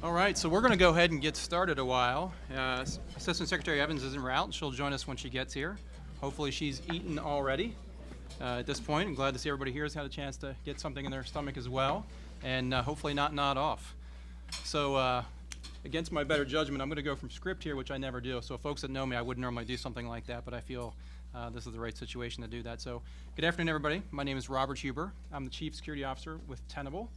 All right, so we're going to go ahead and get started a while. Assistant Secretary Evans is en route. She'll join us when she gets here. Hopefully she's eaten already. At this point, I'm glad to see everybody here has had a chance to get something in their stomach as well, and hopefully not nod off. So against my better judgment, I'm going to go from script here, which I never do. So folks that know me, I wouldn't normally do something like that, but I feel this is the right situation to do that. So good afternoon, everybody. My name is Robert Huber. I'm the Chief Security Officer with Tenable.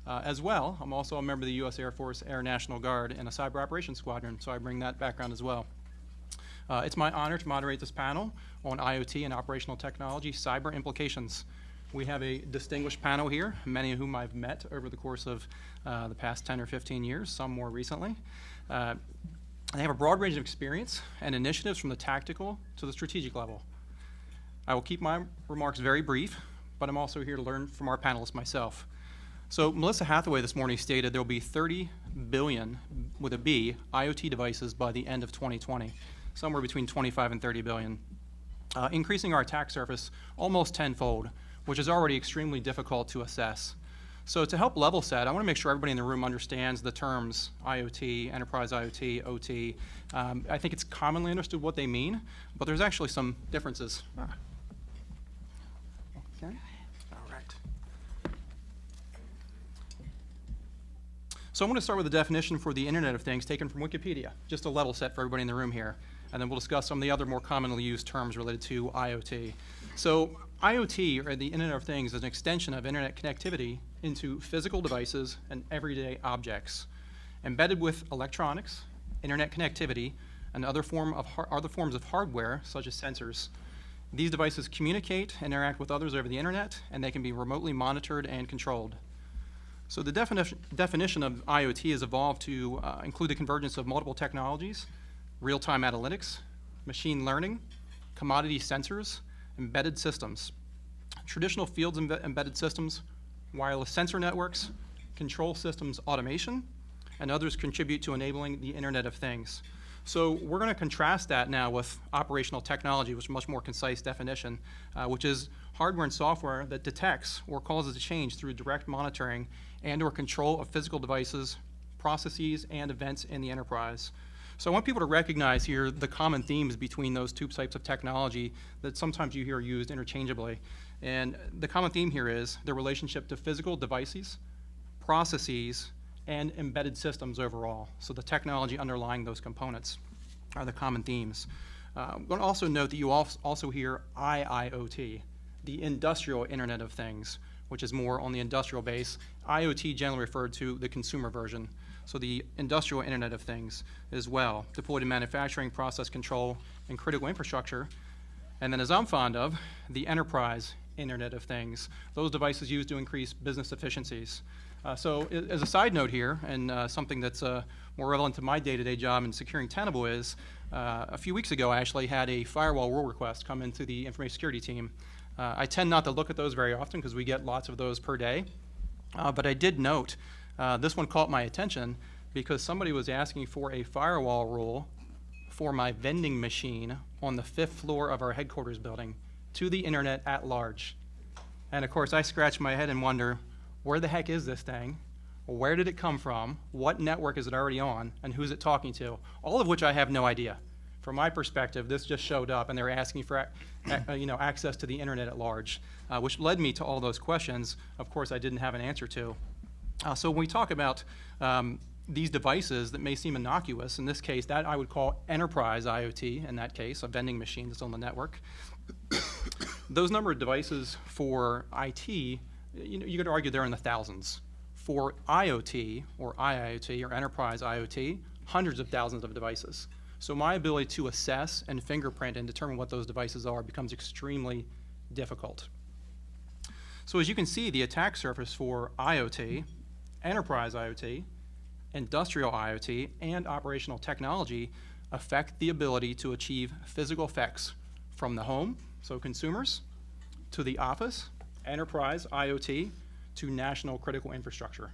As well, I'm also a member of the U.S. Air Force Air National Guard and a Cyber Operations Squadron, so I bring that background as well. It's my honor to moderate this panel on IoT and operational technology cyber implications. We have a distinguished panel here, many of whom I've met over the course of the past 10 or 15 years, some more recently. They have a broad range of experience and initiatives from the tactical to the strategic level. I will keep my remarks very brief, but I'm also here to learn from our panelists myself. So Melissa Hathaway this morning stated there will be 30 billion, with a B, IoT devices by the end of 2020, somewhere between 25 and 30 billion, increasing our attack surface almost tenfold, which is already extremely difficult to assess. So to help level set, I want to make sure everybody in the room understands the terms IoT, enterprise IoT, OT. I think it's commonly understood what they mean, but there's actually some differences. Okay. So I'm going to start with a definition for the Internet of Things taken from Wikipedia, just a level set for everybody in the room here. And then we'll discuss some of the other more commonly used terms related to IoT. So IoT, or the Internet of Things, is an extension of Internet connectivity into physical devices and everyday objects. Embedded with electronics, Internet connectivity, and other forms of hardware, such as sensors. These devices communicate and interact with others over the Internet, and they can be remotely monitored and controlled. So the definition of IoT has evolved to include the convergence of multiple technologies, real-time analytics, machine learning, commodity sensors, embedded systems, traditional fields embedded systems, wireless sensor networks, control systems automation, and others contribute to enabling the Internet of Things. So we're going to contrast that now with operational technology, which is a much more concise definition, which is hardware and software that detects or causes a change through direct monitoring and or control of physical devices, processes, and events in the enterprise. So I want people to recognize here the common themes between those two types of technology that sometimes you hear used interchangeably. And the common theme here is the relationship to physical devices, processes, and embedded systems overall. So the technology underlying those components are the common themes. I'm going to also note that you also hear IIoT, the industrial Internet of Things, which is more on the industrial base. IoT generally referred to the consumer version. So the industrial Internet of Things as well, deployed in manufacturing, process control, and critical infrastructure. And then as I'm fond of, the enterprise Internet of Things, those devices used to increase business efficiencies. So as a side note here, and something that's more relevant to my day-to-day job in securing Tenable is, a few weeks ago I actually had a firewall rule request come into the information security team. I tend not to look at those very often because we get lots of those per day, but I did note this one caught my attention because somebody was asking for a firewall rule for my vending machine on the 5th floor of our headquarters building to the internet at large. And of course I scratch my head and wonder, where the heck is this thing? Where did it come from? What network is it already on? And who's it talking to? All of which I have no idea. From my perspective, this just showed up and they were asking for access to the internet at large, which led me to all those questions, of course, I didn't have an answer to. So when we talk about these devices that may seem innocuous, in this case, that I would call enterprise IoT, in that case, a vending machine that's on the network. Those number of devices for IT, you could argue they're in the thousands. For IoT, or IIoT, or enterprise IoT, hundreds of thousands of devices. So my ability to assess and fingerprint and determine what those devices are becomes extremely difficult. So as you can see, the attack surface for IoT, enterprise IoT, industrial IoT, and operational technology affect the ability to achieve physical effects from the home, so consumers, to the office, enterprise IoT, to national critical infrastructure.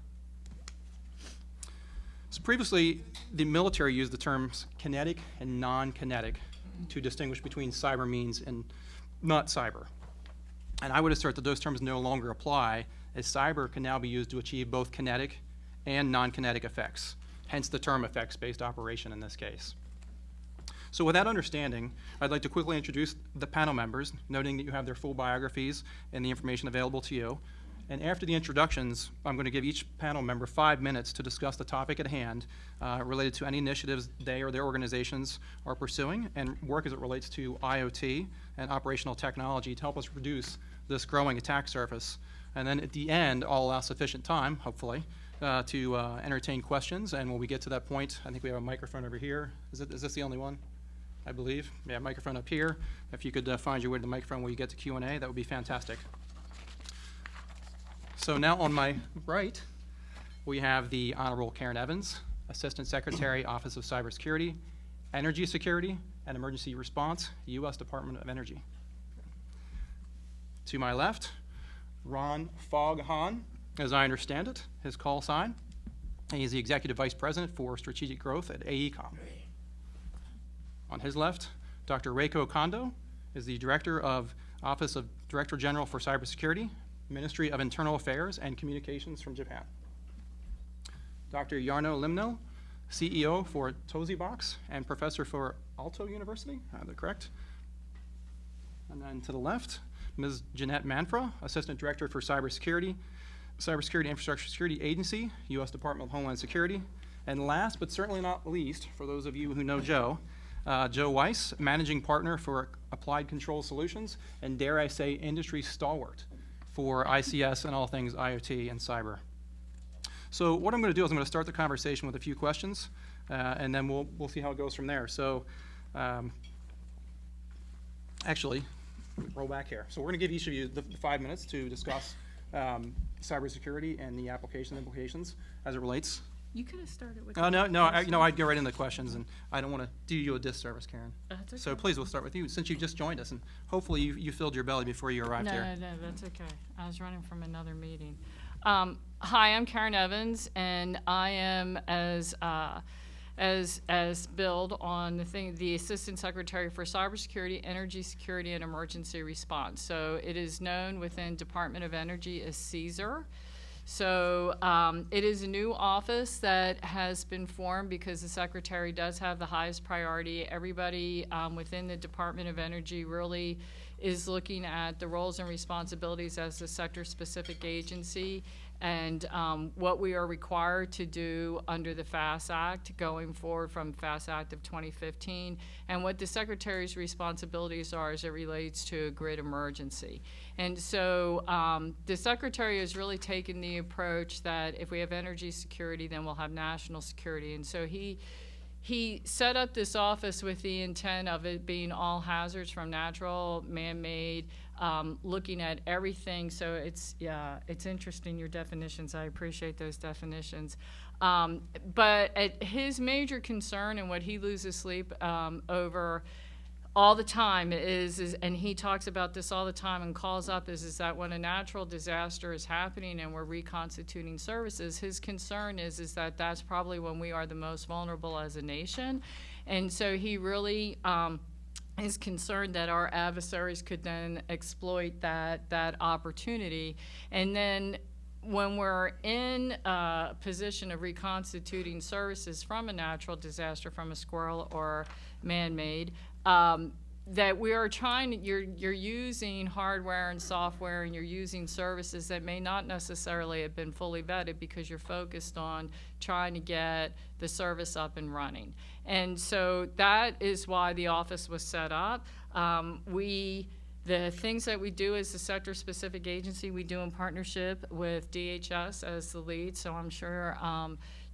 So previously, the military used the terms kinetic and non-kinetic to distinguish between cyber means and not cyber. And I would assert that those terms no longer apply, as cyber can now be used to achieve both kinetic and non-kinetic effects. hence the term effects-based operation in this case. So with that understanding, I'd like to quickly introduce the panel members, noting that you have their full biographies and the information available to you. And after the introductions, I'm going to give each panel member 5 minutes to discuss the topic at hand related to any initiatives they or their organizations are pursuing and work as it relates to IoT and operational technology to help us reduce this growing attack surface. And then at the end, I'll allow sufficient time, hopefully, to entertain questions. And when we get to that point, I think we have a microphone over here. Is this the only one? I believe. Yeah, microphone up here. If you could find your way to the microphone when you get to Q&A, that would be fantastic. So now on my right, we have the Honorable Karen Evans, Assistant Secretary, Office of Cybersecurity, Energy Security, and Emergency Response, U.S. Department of Energy. To my left, Ron Hahn, as I understand it, his call sign. And he's the Executive Vice President for Strategic Growth at AECOM. On his left, Dr. Reiko Kondo is the Director of Office of Director General for Cybersecurity, Ministry of Internal Affairs and Communications from Japan. Dr. Jarno Limnéll, CEO for Tosibox and Professor for Aalto University, is that correct? And then to the left, Ms. Jeanette Manfra, Assistant Director for Cybersecurity, Cybersecurity Infrastructure Security Agency, U.S. Department of Homeland Security. And last but certainly not least, for those of you who know Joe Weiss, Managing Partner for Applied Control Solutions, and dare I say, industry stalwart for ICS and all things IoT and cyber. So what I'm going to do is I'm going to start the conversation with a few questions, and then we'll see how it goes from there. So actually, roll back here. So we're going to give each of you the 5 minutes to discuss cybersecurity and the application implications as it relates. You could have started with. No, I'd go right into the questions, and I don't want to do you a disservice, Karen. That's okay. So please, we'll start with you, since you just joined us, and hopefully you filled your belly before you arrived here. No, that's okay. I was running from another meeting. Hi, I'm Karen Evans, and I am as billed on the Assistant Secretary for Cybersecurity, Energy Security, and Emergency Response. So it is known within Department of Energy as CSER. So it is a new office that has been formed because the Secretary does have the highest priority. Everybody within the Department of Energy really is looking at the roles and responsibilities as a sector-specific agency and what we are required to do under the FAST Act going forward from FAST Act of 2015 and what the Secretary's responsibilities are as it relates to a grid emergency. And so the Secretary has really taken the approach that if we have energy security, then we'll have national security. And so he set up this office with the intent of it being all hazards from natural, man-made, looking at everything. So it's interesting, your definitions. I appreciate those definitions. But his major concern and what he loses sleep over all the time is, and he talks about this all the time and calls up, is that when a natural disaster is happening and we're reconstituting services, his concern is that that's probably when we are the most vulnerable as a nation. And so he really is concerned that our adversaries could then exploit that opportunity. And then when we're in a position of reconstituting services from a natural disaster, from a squirrel or man-made, that we are you're using hardware and software and you're using services that may not necessarily have been fully vetted because you're focused on trying to get the service up and running. And so that is why the office was set up. The things that we do as a sector-specific agency, we do in partnership with DHS as the lead, so I'm sure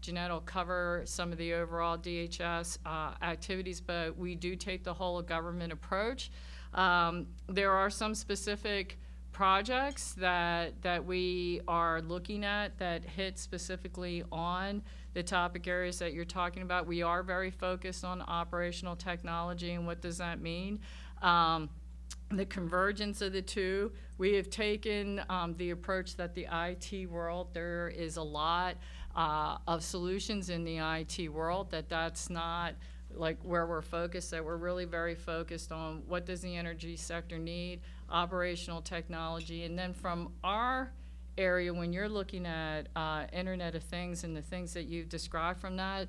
Jeanette will cover some of the overall DHS activities, but we do take the whole of government approach. There are some specific projects that we are looking at that hit specifically on the topic areas that you're talking about. We are very focused on operational technology, and what does that mean? The convergence of the two. We have taken the approach that the IT world, there is a lot of solutions in the IT world, that's not like where we're focused, that we're really very focused on what does the energy sector need, operational technology, and then from our area, when you're looking at Internet of Things and the things that you've described from that,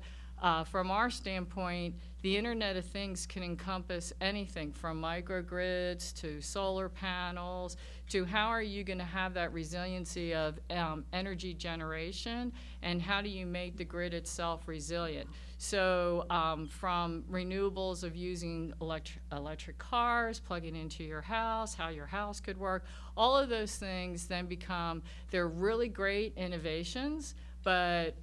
from our standpoint, the Internet of Things can encompass anything from microgrids to solar panels to how are you going to have that resiliency of energy generation, and how do you make the grid itself resilient. So from renewables of using electric cars, plugging into your house, how your house could work, all of those things then they're really great innovations. But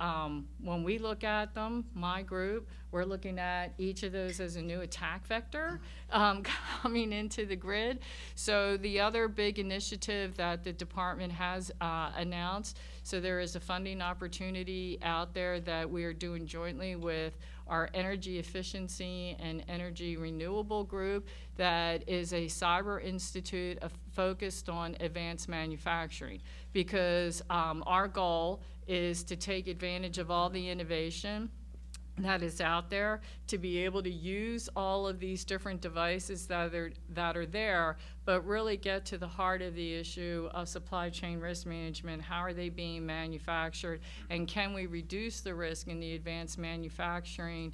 when we look at them, my group, we're looking at each of those as a new attack vector coming into the grid. So the other big initiative that the department has announced, so there is a funding opportunity out there that we are doing jointly with our energy efficiency and energy renewable group that is a cyber institute focused on advanced manufacturing, because our goal is to take advantage of all the innovation that is out there, to be able to use all of these different devices that are there, but really get to the heart of the issue of supply chain risk management. How are they being manufactured, and can we reduce the risk in the advanced manufacturing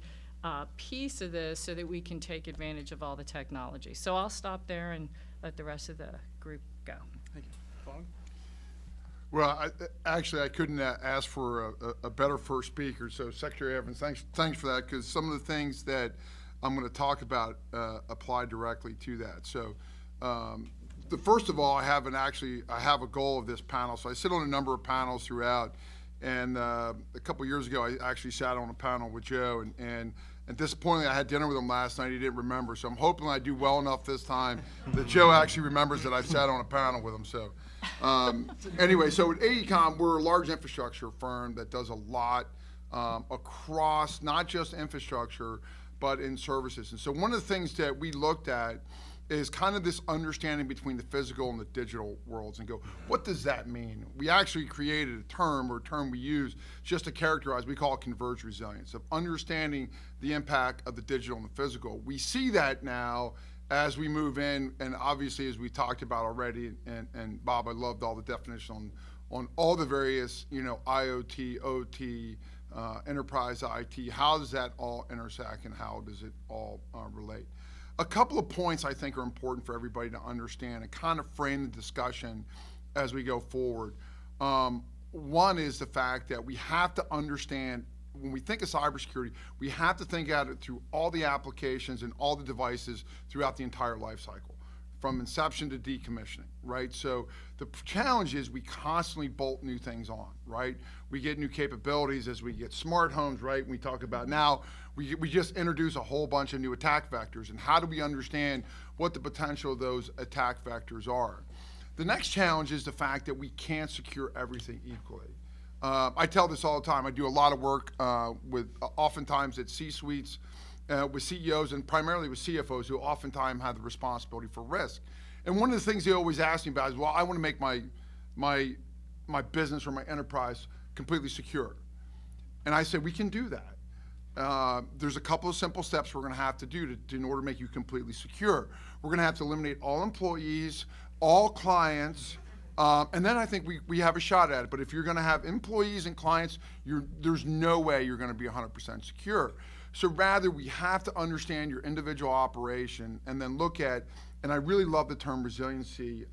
piece of this so that we can take advantage of all the technology. So I'll stop there and let the rest of the group go. Thank you. Fong? Well, I couldn't ask for a better first speaker. So, Secretary Evans, thanks for that, because some of the things that I'm going to talk about apply directly to that. So, first of all, I have a goal of this panel. So I sit on a number of panels throughout, and a couple years ago, I actually sat on a panel with Joe, and disappointingly, I had dinner with him last night. He didn't remember, so I'm hoping I do well enough this time that Joe actually remembers that I've sat on a panel with him. So. Anyway, so at AECOM, we're a large infrastructure firm that does a lot across not just infrastructure, but in services. And so one of the things that we looked at is kind of this understanding between the physical and the digital worlds, and go, what does that mean? We actually created a term we use just to characterize, we call it converged resilience, of understanding the impact of the digital and the physical. We see that now as we move in, and obviously as we talked about already, and Bob, I loved all the definition on all the various, IoT, OT, enterprise IT, how does that all intersect and how does it all relate? A couple of points I think are important for everybody to understand and kind of frame the discussion as we go forward. One is the fact that we have to understand, when we think of cybersecurity, we have to think at it through all the applications and all the devices throughout the entire life cycle, from inception to decommissioning, right? So the challenge is we constantly bolt new things on, right? We get new capabilities as we get smart homes, right? We talk about now, we just introduce a whole bunch of new attack vectors, and how do we understand what the potential of those attack vectors are? The next challenge is the fact that we can't secure everything equally. I tell this all the time. I do a lot of work oftentimes at C-suites, with CEOs and primarily with CFOs who oftentimes have the responsibility for risk. And one of the things they always ask me about is, well, I want to make my business or my enterprise completely secure. And I say, we can do that. There's a couple of simple steps we're going to have to do in order to make you completely secure. We're going to have to eliminate all employees, all clients, and then I think we have a shot at it. But if you're going to have employees and clients, there's no way you're going to be 100% secure. So rather, we have to understand your individual operation and then look at, and I really love the term resiliency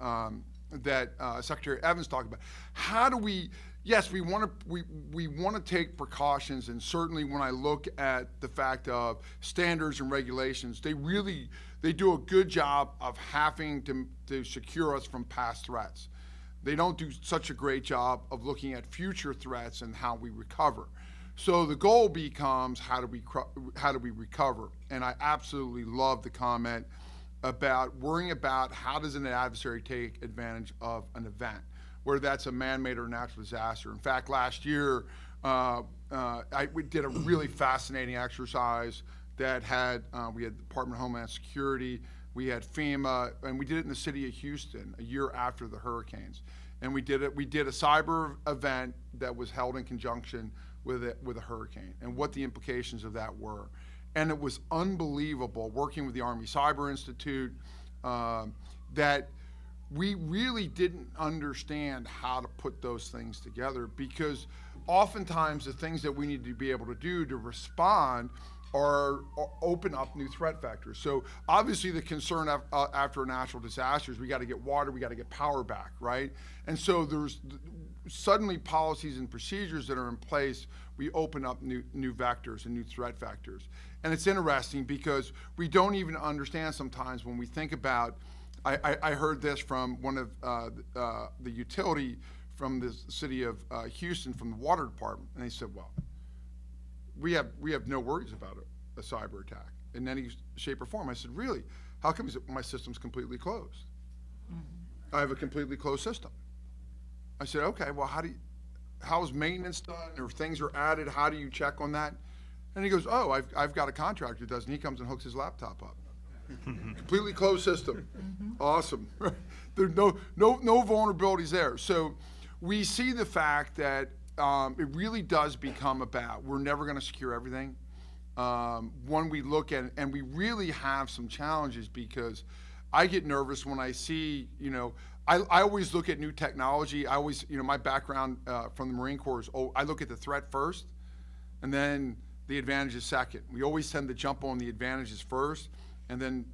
that Secretary Evans talked about. How do we, yes, we want to take precautions, and certainly when I look at the fact of standards and regulations, they do a good job of having to secure us from past threats. They don't do such a great job of looking at future threats and how we recover. So the goal becomes, how do we recover? And I absolutely love the comment about worrying about how does an adversary take advantage of an event, whether that's a man-made or natural disaster. In fact, last year, we did a really fascinating exercise that we had the Department of Homeland Security, we had FEMA, and we did it in the city of Houston a year after the hurricanes. And we did a cyber event that was held in conjunction with a hurricane, and what the implications of that were. And it was unbelievable working with the Army Cyber Institute, that we really didn't understand how to put those things together, because oftentimes the things that we need to be able to do to respond are open up new threat vectors. So obviously the concern after a natural disaster is we got to get water, we got to get power back, right? And so there's suddenly policies and procedures that are in place, we open up new vectors and new threat vectors. And it's interesting because we don't even understand sometimes when we think about, I heard this from one of the utility from the city of Houston, from the water department, and they said, well, we have no worries about a cyber attack in any shape or form. I said, really? How come? He said, my system's completely closed. I have a completely closed system. I said, okay, well, how is maintenance done, or things are added? How do you check on that? And he goes, oh, I've got a contractor who does, and he comes and hooks his laptop up. Completely closed system. Awesome. There's no vulnerabilities there. So we see the fact that it really does become about, we're never going to secure everything. When we look at it, and we really have some challenges, because I get nervous when I see, I always look at new technology. I always, my background from the Marine Corps is, I look at the threat first, and then the advantages second. We always tend to jump on the advantages first, and then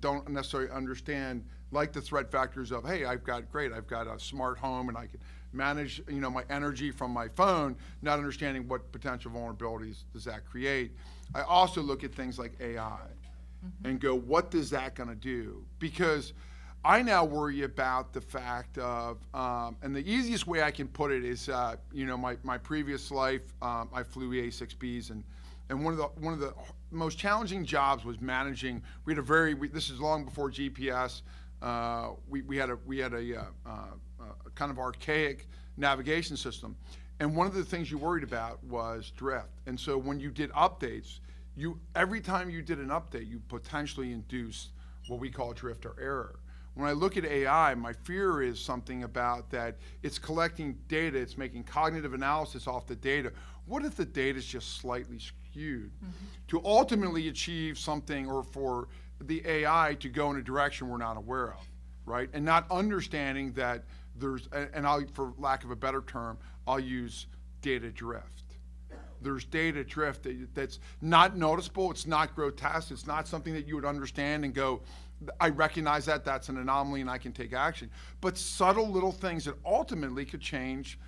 don't necessarily understand, like the threat factors of, hey, I've got a smart home, and I can manage, my energy from my phone, not understanding what potential vulnerabilities does that create. I also look at things like AI and go, what is that going to do? Because I now worry about the fact of, and the easiest way I can put it is, my previous life, I flew AECCEs, and one of the most challenging jobs was managing. We had this is long before GPS. We had a kind of archaic navigation system, and one of the things you worried about was drift. And so when you did updates, every time you did an update, you potentially induced what we call drift or error. When I look at AI, my fear is something about that it's collecting data, it's making cognitive analysis off the data. What if the data is just slightly skewed to ultimately achieve something, or for the AI to go in a direction we're not aware of, right? And not understanding that there's, for lack of a better term, I'll use data drift. There's data drift that's not noticeable, it's not grotesque, it's not something that you would understand and go, I recognize that's an anomaly and I can take action. But subtle little things that ultimately could change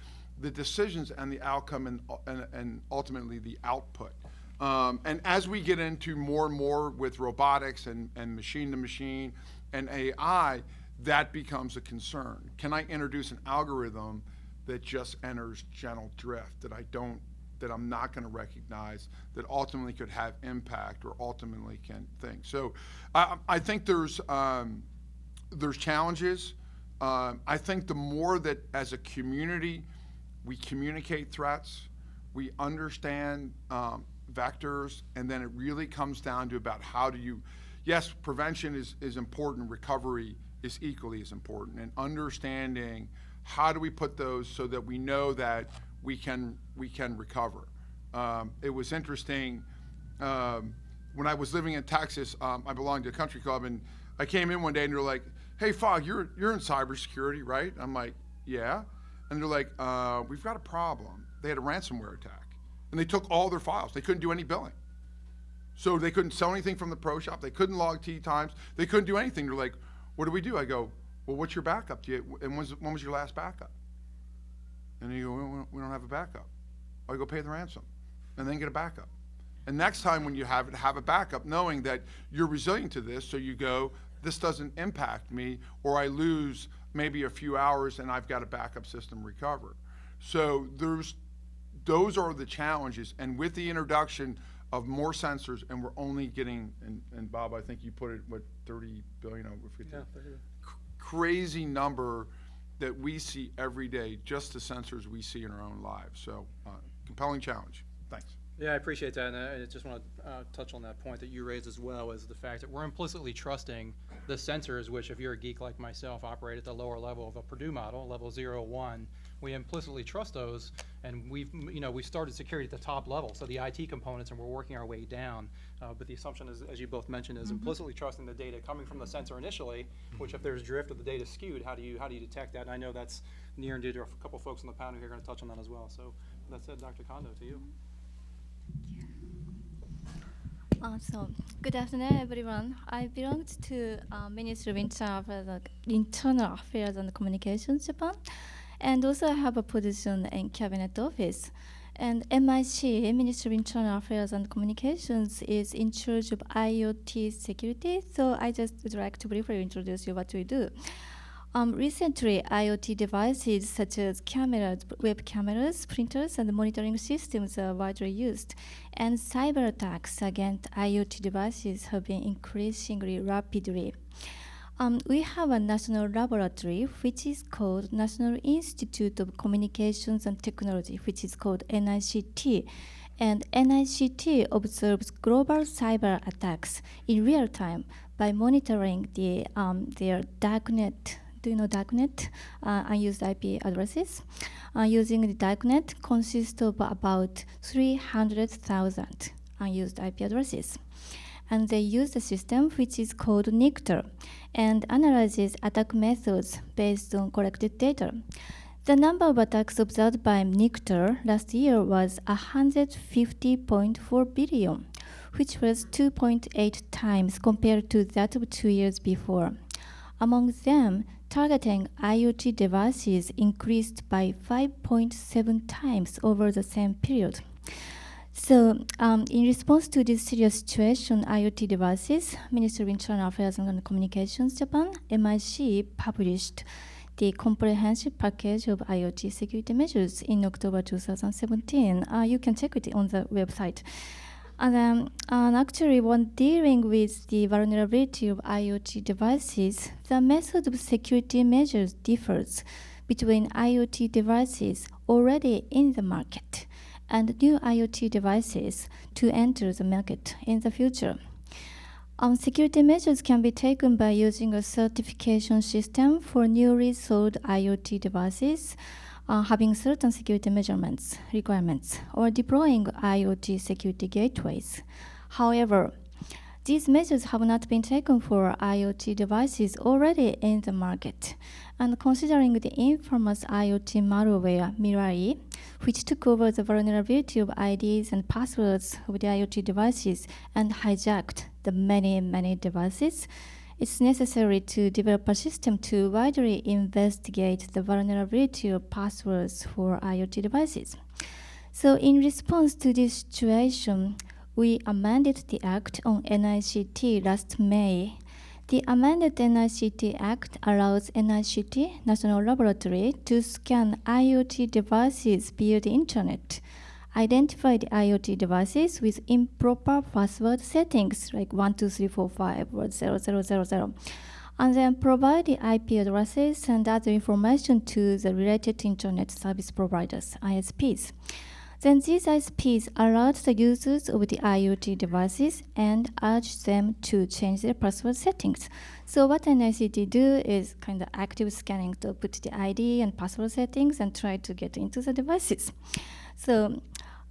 the decisions and the outcome and ultimately the output. And as we get into more and more with robotics and machine to machine and AI, that becomes a concern. Can I introduce an algorithm that just enters gentle drift that I'm not going to recognize, that ultimately could have impact or ultimately can think? So I think there's challenges. I think the more that as a community we communicate threats, we understand vectors, and then it really comes down to about how do you, yes, prevention is important, recovery is equally as important, and understanding how do we put those so that we know that we can recover. It was interesting, when I was living in Texas, I belonged to a country club, and I came in one day and they're like, hey, Fogg, you're in cybersecurity, right? I'm like, yeah. And they're like, we've got a problem. They had a ransomware attack, and they took all their files. They couldn't do any billing. So they couldn't sell anything from the pro shop. They couldn't log tea times. They couldn't do anything. They're like, what do we do? I go, well, what's your backup? And when was your last backup? And they go, we don't have a backup. I go, pay the ransom and then get a backup. And next time when you have it, have a backup, knowing that you're resilient to this, so you go, this doesn't impact me, or I lose maybe a few hours and I've got a backup system recover. So those are the challenges. And with the introduction of more sensors, and we're only getting, and Bob, I think you put it, what, 30 billion over 50? Yeah, 30. Crazy number that we see every day, just the sensors we see in our own lives. So compelling challenge. Thanks. Yeah, I appreciate that, and I just want to touch on that point that you raised as well, is the fact that we're implicitly trusting the sensors, which, if you're a geek like myself, operate at the lower level of a Purdue model, level 0, 1, we implicitly trust those, and we've started security at the top level, so the IT components, and we're working our way down. But the assumption is, as you both mentioned, is implicitly trusting the data coming from the sensor initially, which if there's drift or the data skewed, how do you detect that? And I know that's near and dear to a couple folks on the panel here are going to touch on that as well. So that said, Dr. Kondo, to you. Good afternoon, everyone. I belong to Ministry of Internal Affairs and Communications, Japan, and also I have a position in Cabinet Office. And MIC, Ministry of Internal Affairs and Communications, is in charge of IoT security. So I just would like to briefly introduce you what we do. Recently, IoT devices such as cameras, web cameras, printers, and monitoring systems are widely used. And cyber attacks against IoT devices have been increasingly rapidly. We have a national laboratory, which is called National Institute of Communications and Technology, which is called NICT. And NICT observes global cyber attacks in real time by monitoring their darknet. Do you know darknet? Unused IP addresses. Using the darknet consists of about 300,000 unused IP addresses. And they use the system which is called NICTR and analyzes attack methods based on collected data. The number of attacks observed by NICTR last year was 150.4 billion, which was 2.8 times compared to that of 2 years before. Among them, targeting IoT devices increased by 5.7 times over the same period. So, in response to this serious situation, IoT devices, Ministry of Internal Affairs and Communications Japan, MIC, published the comprehensive package of IoT security measures in October 2017. You can check it on the website. And actually, when dealing with the vulnerability of IoT devices, the method of security measures differs between IoT devices already in the market and new IoT devices to enter the market in the future. Security measures can be taken by using a certification system for newly sold IoT devices, having certain security measurements requirements, or deploying IoT security gateways. However, these measures have not been taken for IoT devices already in the market. And considering the infamous IoT malware Mirai, which took over the vulnerability of IDs and passwords of the IoT devices and hijacked the many devices, it's necessary to develop a system to widely investigate the vulnerability of passwords for IoT devices. So in response to this situation, we amended the Act on NICT last May. The amended NICT Act allows NICT, National Laboratory, to scan IoT devices via the internet, identify the IoT devices with improper password settings like 12345 or 0000, and then provide the IP addresses and other information to the related internet service providers, ISPs. Then these ISPs alert the users of the IoT devices and urge them to change their password settings. So what NICT do is kind of active scanning to put the ID and password settings and try to get into the devices. So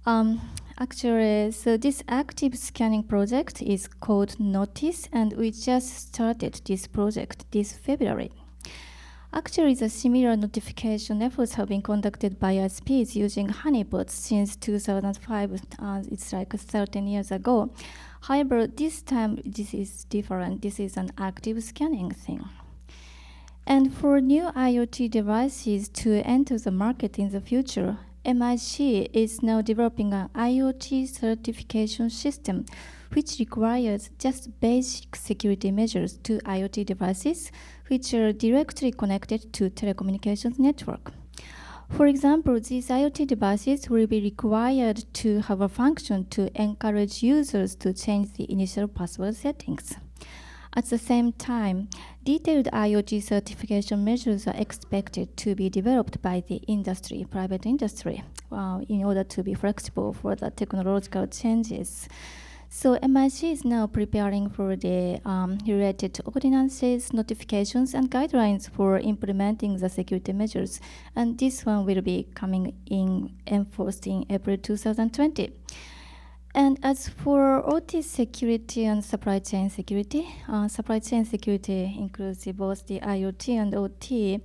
so this active scanning project is called Notice, and we just started this project this February. Actually, the similar notification efforts have been conducted by ISPs using honeypots since 2005. It's like 13 years ago. However, this time this is different. This is an active scanning thing. And for new IoT devices to enter the market in the future, MIC is now developing an IoT certification system which requires just basic security measures to IoT devices which are directly connected to telecommunications network. For example, these IoT devices will be required to have a function to encourage users to change the initial password settings. At the same time, detailed IoT certification measures are expected to be developed by the industry, private industry, in order to be flexible for the technological changes. So MIC is now preparing for the related ordinances, notifications, and guidelines for implementing the security measures. And this one will be coming in enforced in April 2020. And as for OT security and supply chain security includes both the IoT and OT.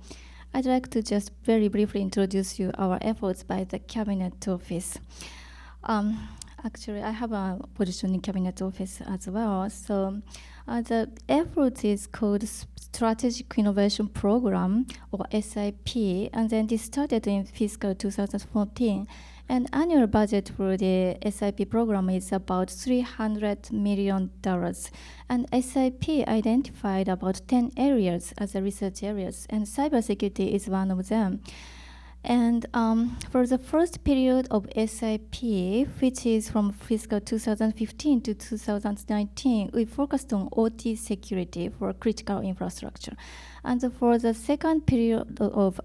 I'd like to just very briefly introduce you our efforts by the Cabinet Office. Actually, I have a position in Cabinet Office as well. So the effort is called Strategic Innovation Program, or SIP, and then this started in fiscal 2014. And annual budget for the SIP program is about $300 million. And SIP identified about 10 areas as the research areas, and cybersecurity is one of them. And for the first period of SIP, which is from fiscal 2015 to 2019, we focused on OT security for critical infrastructure. And for the second period of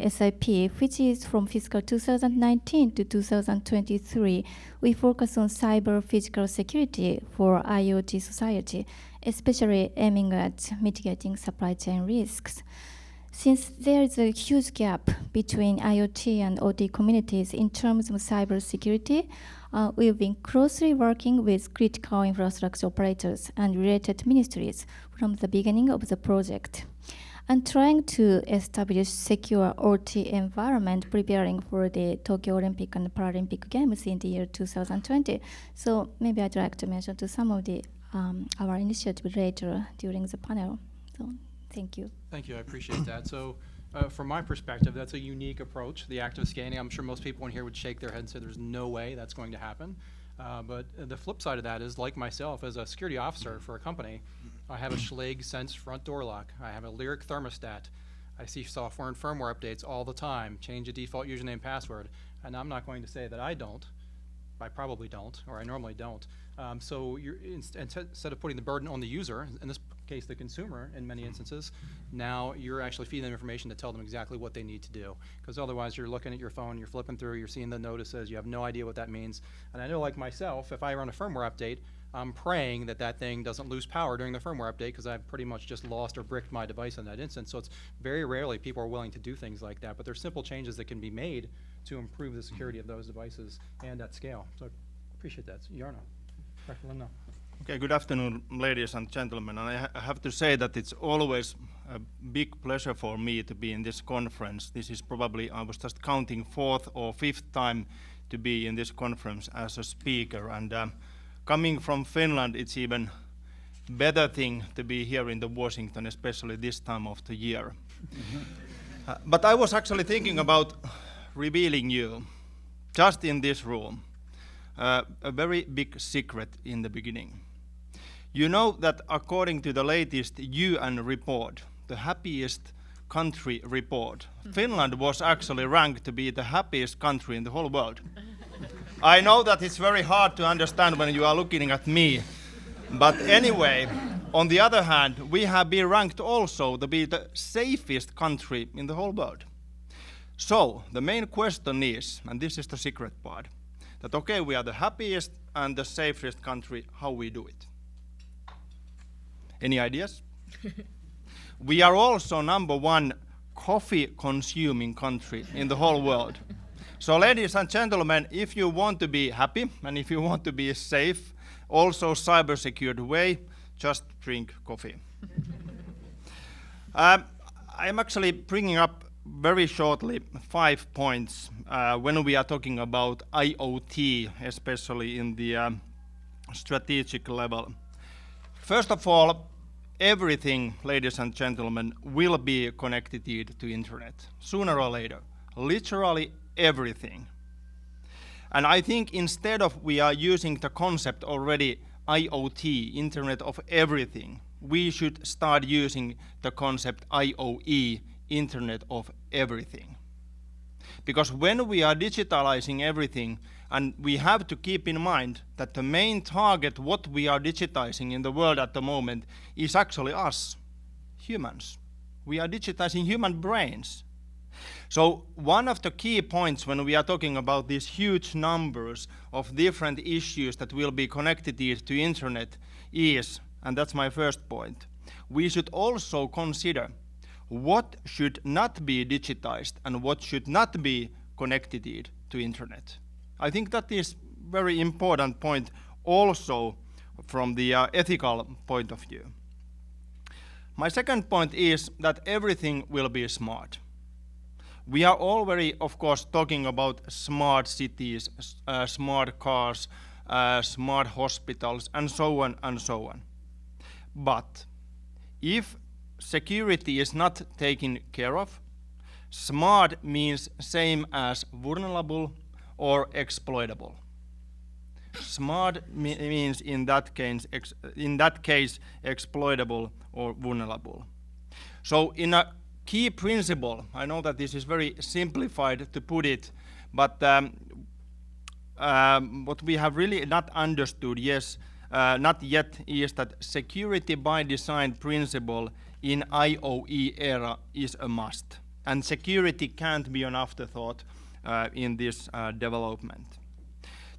SIP, which is from fiscal 2019 to 2023, we focus on cyber physical security for IoT society, especially aiming at mitigating supply chain risks. Since there is a huge gap between IoT and OT communities in terms of cybersecurity, we've been closely working with critical infrastructure operators and related ministries from the beginning of the project, and trying to establish secure OT environment preparing for the Tokyo Olympic and Paralympic Games in the year 2020. So maybe I'd like to mention to some of the our initiatives later during the panel. So thank you. Thank you, I appreciate that. So from my perspective, that's a unique approach, the active scanning. I'm sure most people in here would shake their head and say there's no way that's going to happen. But the flip side of that is, like myself, as a security officer for a company, I have a Schlage Sense front door lock. I have a Lyric thermostat. I see software and firmware updates all the time, change the default username and password. And I'm not going to say that I don't. I probably don't, or I normally don't. So you're instead of putting the burden on the user, in this case the consumer in many instances, now you're actually feeding them information to tell them exactly what they need to do. Because otherwise you're looking at your phone, you're flipping through, you're seeing the notices, you have no idea what that means. And I know, like myself, if I run a firmware update, I'm praying that that thing doesn't lose power during the firmware update, because I've pretty much just lost or bricked my device in that instance. So it's very rarely people are willing to do things like that, but there's simple changes that can be made to improve the security of those devices and at scale. So I appreciate that. So Jarno, Dr. Limnéll. Okay, good afternoon, ladies and gentlemen. And I have to say that it's always a big pleasure for me to be in this conference. This is probably, I was just counting, 4th or 5th time to be in this conference as a speaker. And coming from Finland, it's even better thing to be here in the Washington, especially this time of the year. But I was actually thinking about revealing you, just in this room, a very big secret in the beginning. You know that according to the latest UN report, the happiest country report, Finland was actually ranked to be the happiest country in the whole world. I know that it's very hard to understand when you are looking at me, but anyway, on the other hand, we have been ranked also to be the safest country in the whole world. So, the main question is, and this is the secret part, that okay, we are the happiest and the safest country, how we do it? Any ideas? We are also #1 coffee consuming country in the whole world. So ladies and gentlemen, if you want to be happy and if you want to be safe, also cyber-secured way, just drink coffee. I'm actually bringing up very shortly 5 points when we are talking about IoT, especially in the strategic level. First of all, everything, ladies and gentlemen, will be connected to internet, sooner or later. Literally everything. And I think instead of we are using the concept already IoT, Internet of Everything, we should start using the concept IOE, Internet of Everything. Because when we are digitalizing everything, and we have to keep in mind that the main target, what we are digitizing in the world at the moment, is actually us, humans. We are digitizing human brains. So one of the key points when we are talking about these huge numbers of different issues that will be connected to internet is, and that's my first point, we should also consider what should not be digitized and what should not be connected to internet. I think that is very important point also from the ethical point of view. My second point is that everything will be smart. We are already, of course, talking about smart cities, smart cars, smart hospitals, and so on and so on. But if security is not taken care of, smart means same as vulnerable or exploitable. Smart means in that case exploitable or vulnerable. So in a key principle, I know that this is very simplified to put it, but what we have really not understood, not yet, is that security by design principle in IOE era is a must. And security can't be an afterthought in this development.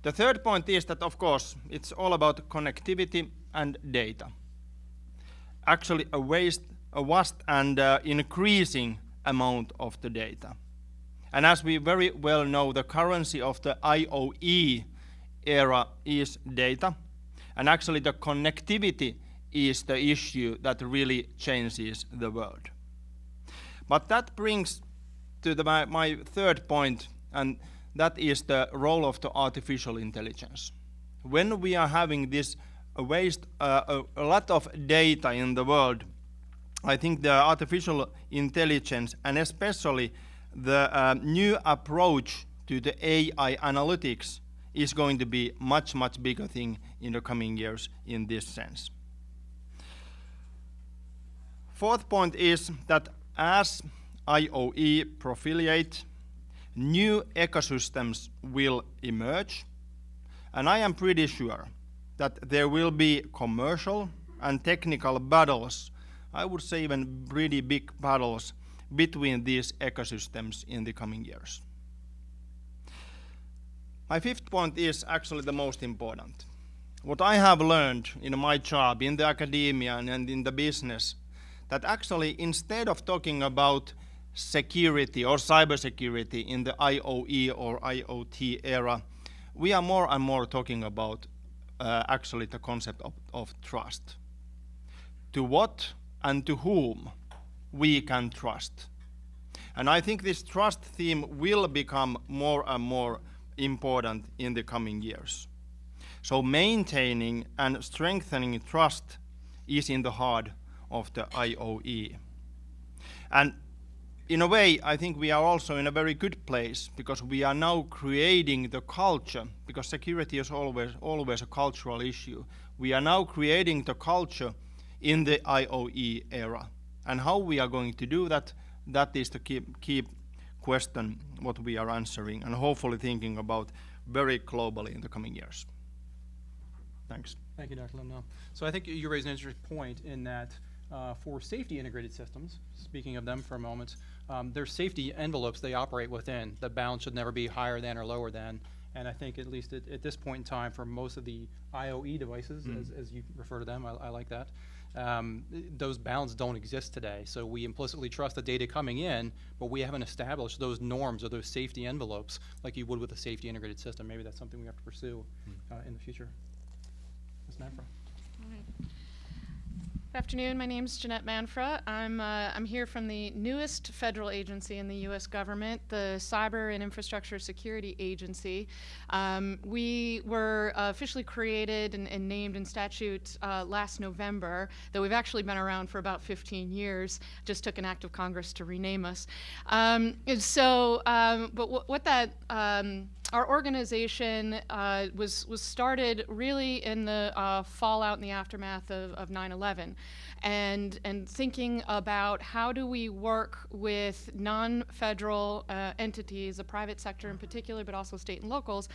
The third point is that, of course, it's all about connectivity and data. Actually, a vast and increasing amount of the data. And as we very well know, the currency of the IOE era is data. And actually, the connectivity is the issue that really changes the world. But that brings to my third point, and that is the role of the artificial intelligence. When we are having this a lot of data in the world, I think the artificial intelligence and especially the new approach to the AI analytics is going to be much bigger thing in the coming years in this sense. Fourth point is that as IOE proliferate, new ecosystems will emerge, and I am pretty sure that there will be commercial and technical battles, I would say even pretty big battles, between these ecosystems in the coming years. My fifth point is actually the most important. What I have learned in my job, in the academia and in the business, that actually instead of talking about security or cybersecurity in the IOE or IoT era, we are more and more talking about actually the concept of trust. To what and to whom we can trust. And I think this trust theme will become more and more important in the coming years. So maintaining and strengthening trust is in the heart of the IOE. And in a way, I think we are also in a very good place because we are now creating the culture, because security is always a cultural issue. We are now creating the culture in the IOE era. And how we are going to do that, that is the key question what we are answering and hopefully thinking about very globally in the coming years. Thanks. Thank you, Dr. Limnéll. So I think you raised an interesting point in that for safety integrated systems, speaking of them for a moment, their safety envelopes they operate within. The bound should never be higher than or lower than. And I think at least at this point in time for most of the IOE devices, as you refer to them, I like that, those bounds don't exist today. So we implicitly trust the data coming in, but we haven't established those norms or those safety envelopes like you would with a safety integrated system. Maybe that's something we have to pursue in the future. Ms. Manfra. All right. Good afternoon. My name is Jeanette Manfra. I'm here from the newest federal agency in the U.S. government, the Cyber and Infrastructure Security Agency. We were officially created and named in statute last November, though we've actually been around for about 15 years. Just took an act of Congress to rename us. But what that our organization was started really in the fallout and the aftermath of 9/11, and thinking about how do we work with non-federal entities, the private sector in particular, but also state and locals,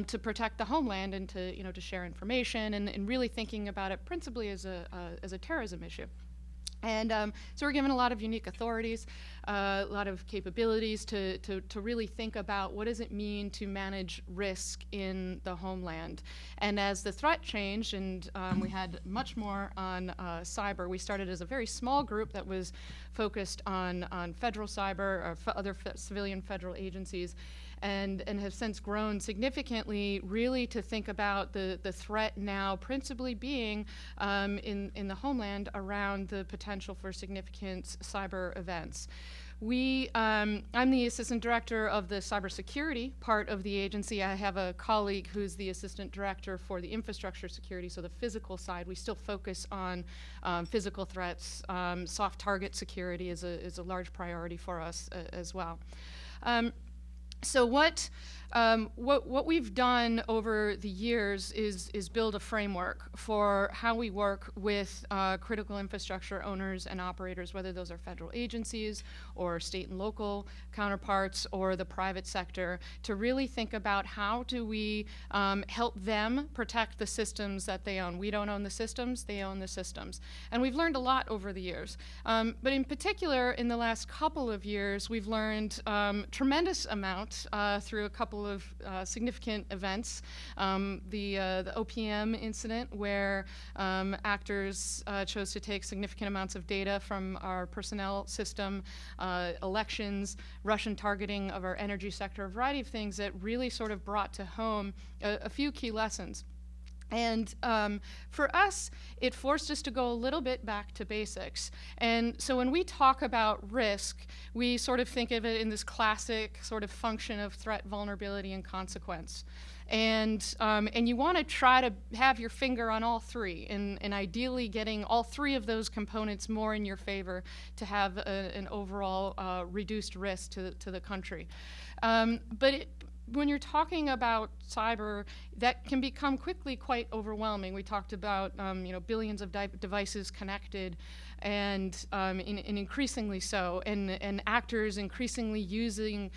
to protect the homeland and to share information, and really thinking about it principally as a terrorism issue. And so we're given a lot of unique authorities, a lot of capabilities to really think about what does it mean to manage risk in the homeland. And as the threat changed and we had much more on cyber, we started as a very small group that was focused on federal cyber or other civilian federal agencies. And have since grown significantly, really to think about the threat now principally being in the homeland around the potential for significant cyber events. I'm the assistant director of the cybersecurity part of the agency. I have a colleague who's the assistant director for the infrastructure security, so the physical side. We still focus on physical threats. Soft target security is a large priority for us as well. So what we've done over the years is build a framework for how we work with critical infrastructure owners and operators, whether those are federal agencies or state and local counterparts or the private sector, to really think about how do we help them protect the systems that they own. We don't own the systems, they own the systems. And we've learned a lot over the years. But in particular, in the last couple of years, we've learned tremendous amount through a couple of significant events. The OPM incident, where actors chose to take significant amounts of data from our personnel system, elections, Russian targeting of our energy sector, a variety of things that really sort of brought to home a few key lessons. And for us, it forced us to go a little bit back to basics. And so when we talk about risk, we sort of think of it in this classic sort of function of threat, vulnerability, and consequence. And you want to try to have your finger on all three, and ideally getting all three of those components more in your favor to have an overall reduced risk to the country. When you're talking about cyber, that can become quickly quite overwhelming. We talked about billions of devices connected, and increasingly so, and actors increasingly using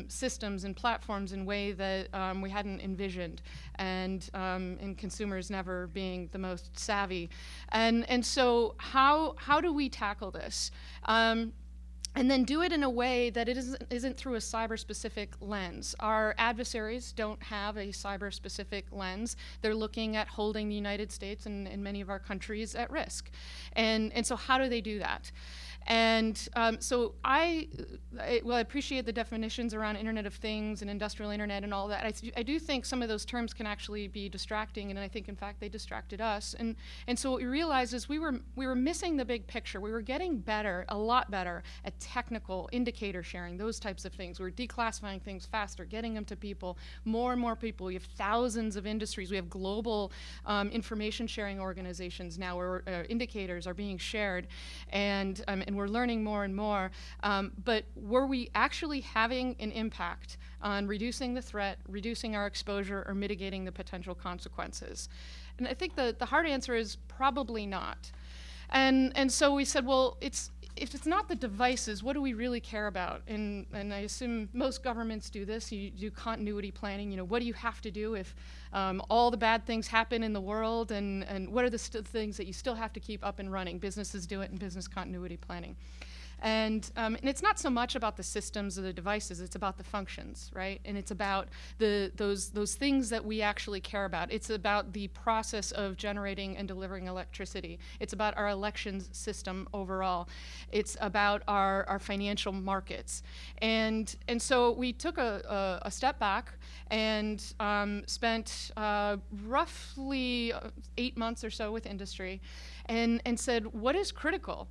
systems and platforms in a way that we hadn't envisioned, and consumers never being the most savvy. And so how do we tackle this? And then do it in a way that it isn't through a cyber-specific lens. Our adversaries don't have a cyber-specific lens. They're looking at holding the United States and many of our countries at risk. And so how do they do that? And so I appreciate the definitions around Internet of Things and industrial internet and all that. I do think some of those terms can actually be distracting, and I think, in fact, they distracted us. And so what we realized is we were missing the big picture. We were getting better, a lot better, at technical indicator sharing, those types of things. We were declassifying things faster, getting them to people, more and more people. We have thousands of industries. We have global information sharing organizations now where indicators are being shared, and we're learning more and more, but were we actually having an impact on reducing the threat, reducing our exposure, or mitigating the potential consequences? And I think the hard answer is probably not. And so we said, well, if it's not the devices, what do we really care about? And I assume most governments do this. You do continuity planning. What do you have to do if all the bad things happen in the world, and what are the things that you still have to keep up and running? Businesses do it in business continuity planning. And it's not so much about the systems or the devices, it's about the functions, right? And it's about those things that we actually care about. It's about the process of generating and delivering electricity. It's about our elections system overall. It's about our financial markets. And so we took a step back and spent roughly 8 months or so with industry and said, what is critical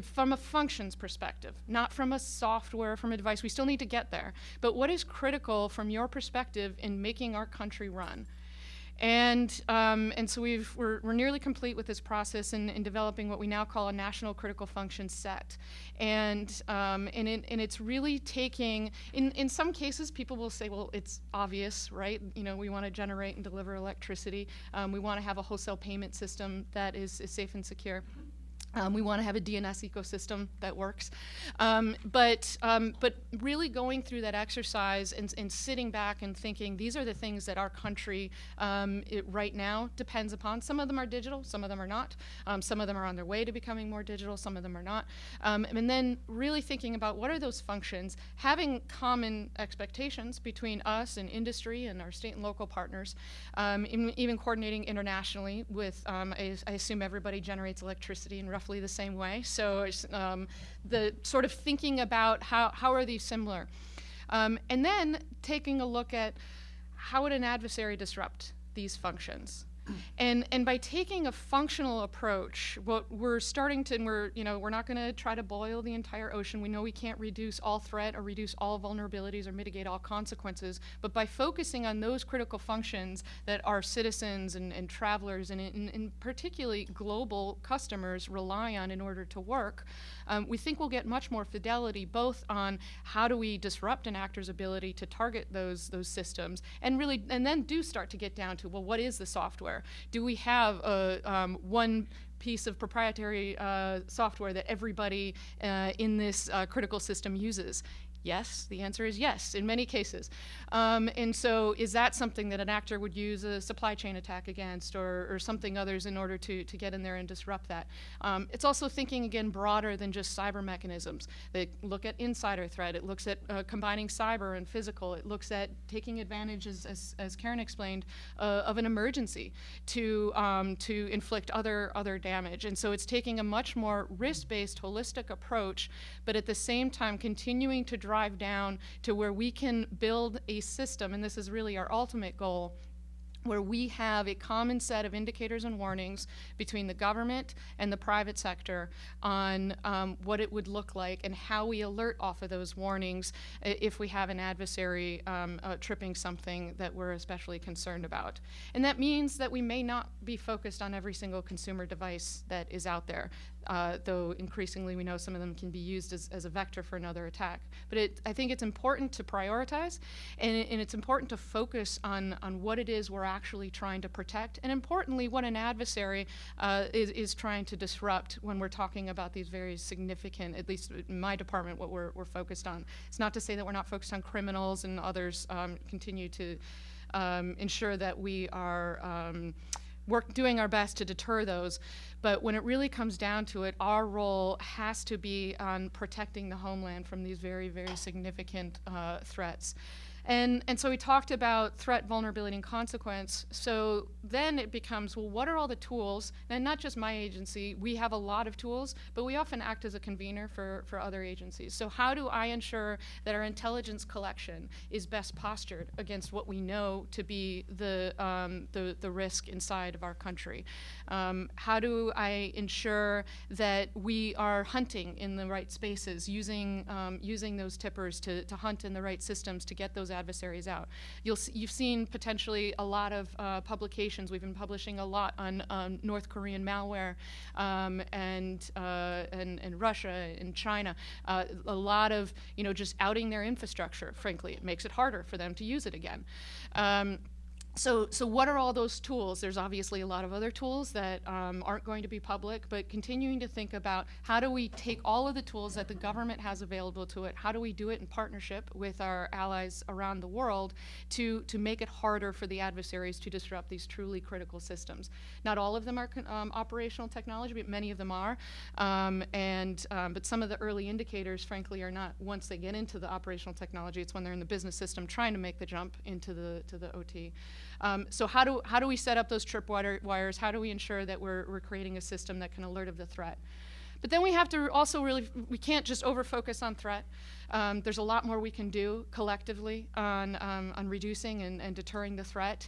from a functions perspective, not from a software, from a device? We still need to get there. But what is critical from your perspective in making our country run? And so we're nearly complete with this process in developing what we now call a national critical function set. And it's really taking, in some cases, people will say, well, it's obvious, right? We want to generate and deliver electricity. We want to have a wholesale payment system that is safe and secure. We want to have a DNS ecosystem that works. But really going through that exercise and sitting back and thinking, these are the things that our country right now depends upon. Some of them are digital, some of them are not. Some of them are on their way to becoming more digital, some of them are not. And then really thinking about what are those functions, having common expectations between us and industry and our state and local partners, even coordinating internationally with, I assume everybody generates electricity in roughly the same way. So it's, the sort of thinking about how are these similar. And then taking a look at how would an adversary disrupt these functions. And by taking a functional approach, what we're starting to, and we're not going to try to boil the entire ocean. We know we can't reduce all threat or reduce all vulnerabilities or mitigate all consequences. But by focusing on those critical functions that our citizens and travelers and particularly global customers rely on in order to work, we think we'll get much more fidelity both on how do we disrupt an actor's ability to target those systems, and then do start to get down to, well, what is the software? Do we have one piece of proprietary software that everybody in this critical system uses? Yes, the answer is yes, in many cases. And so is that something that an actor would use a supply chain attack against, or something others in order to get in there and disrupt that? It's also thinking, again, broader than just cyber mechanisms. They look at insider threat. It looks at combining cyber and physical. It looks at taking advantage, as Karen explained, of an emergency to inflict other damage. And so it's taking a much more risk-based, holistic approach, but at the same time continuing to drive down to where we can build a system, and this is really our ultimate goal, where we have a common set of indicators and warnings between the government and the private sector on what it would look like and how we alert off of those warnings if we have an adversary tripping something that we're especially concerned about. And that means that we may not be focused on every single consumer device that is out there. Though increasingly we know some of them can be used as a vector for another attack. But I think it's important to prioritize, and it's important to focus on what it is we're actually trying to protect, and importantly, what an adversary is trying to disrupt when we're talking about these very significant, at least in my department, what we're focused on. It's not to say that we're not focused on criminals, and others continue to ensure that we are doing our best to deter those. But when it really comes down to it, our role has to be on protecting the homeland from these very, very significant threats. And so we talked about threat, vulnerability, and consequence. So then it becomes, well, what are all the tools? And not just my agency, we have a lot of tools, but we often act as a convener for other agencies. So how do I ensure that our intelligence collection is best postured against what we know to be the risk inside of our country? How do I ensure that we are hunting in the right spaces, using those tippers to hunt in the right systems to get those adversaries out? You've seen potentially a lot of publications. We've been publishing a lot on North Korean malware and Russia and China. A lot of just outing their infrastructure. Frankly, it makes it harder for them to use it again. So what are all those tools? There's obviously a lot of other tools that aren't going to be public, but continuing to think about how do we take all of the tools that the government has available to it, how do we do it in partnership with our allies around the world to make it harder for the adversaries to disrupt these truly critical systems. Not all of them are operational technology, but many of them are. But some of the early indicators, frankly, are not once they get into the operational technology. It's when they're in the business system trying to make the jump into the OT. So how do we set up those tripwires? How do we ensure that we're creating a system that can alert of the threat? But then we have to also we can't just over-focus on threat. There's a lot more we can do collectively on reducing and deterring the threat.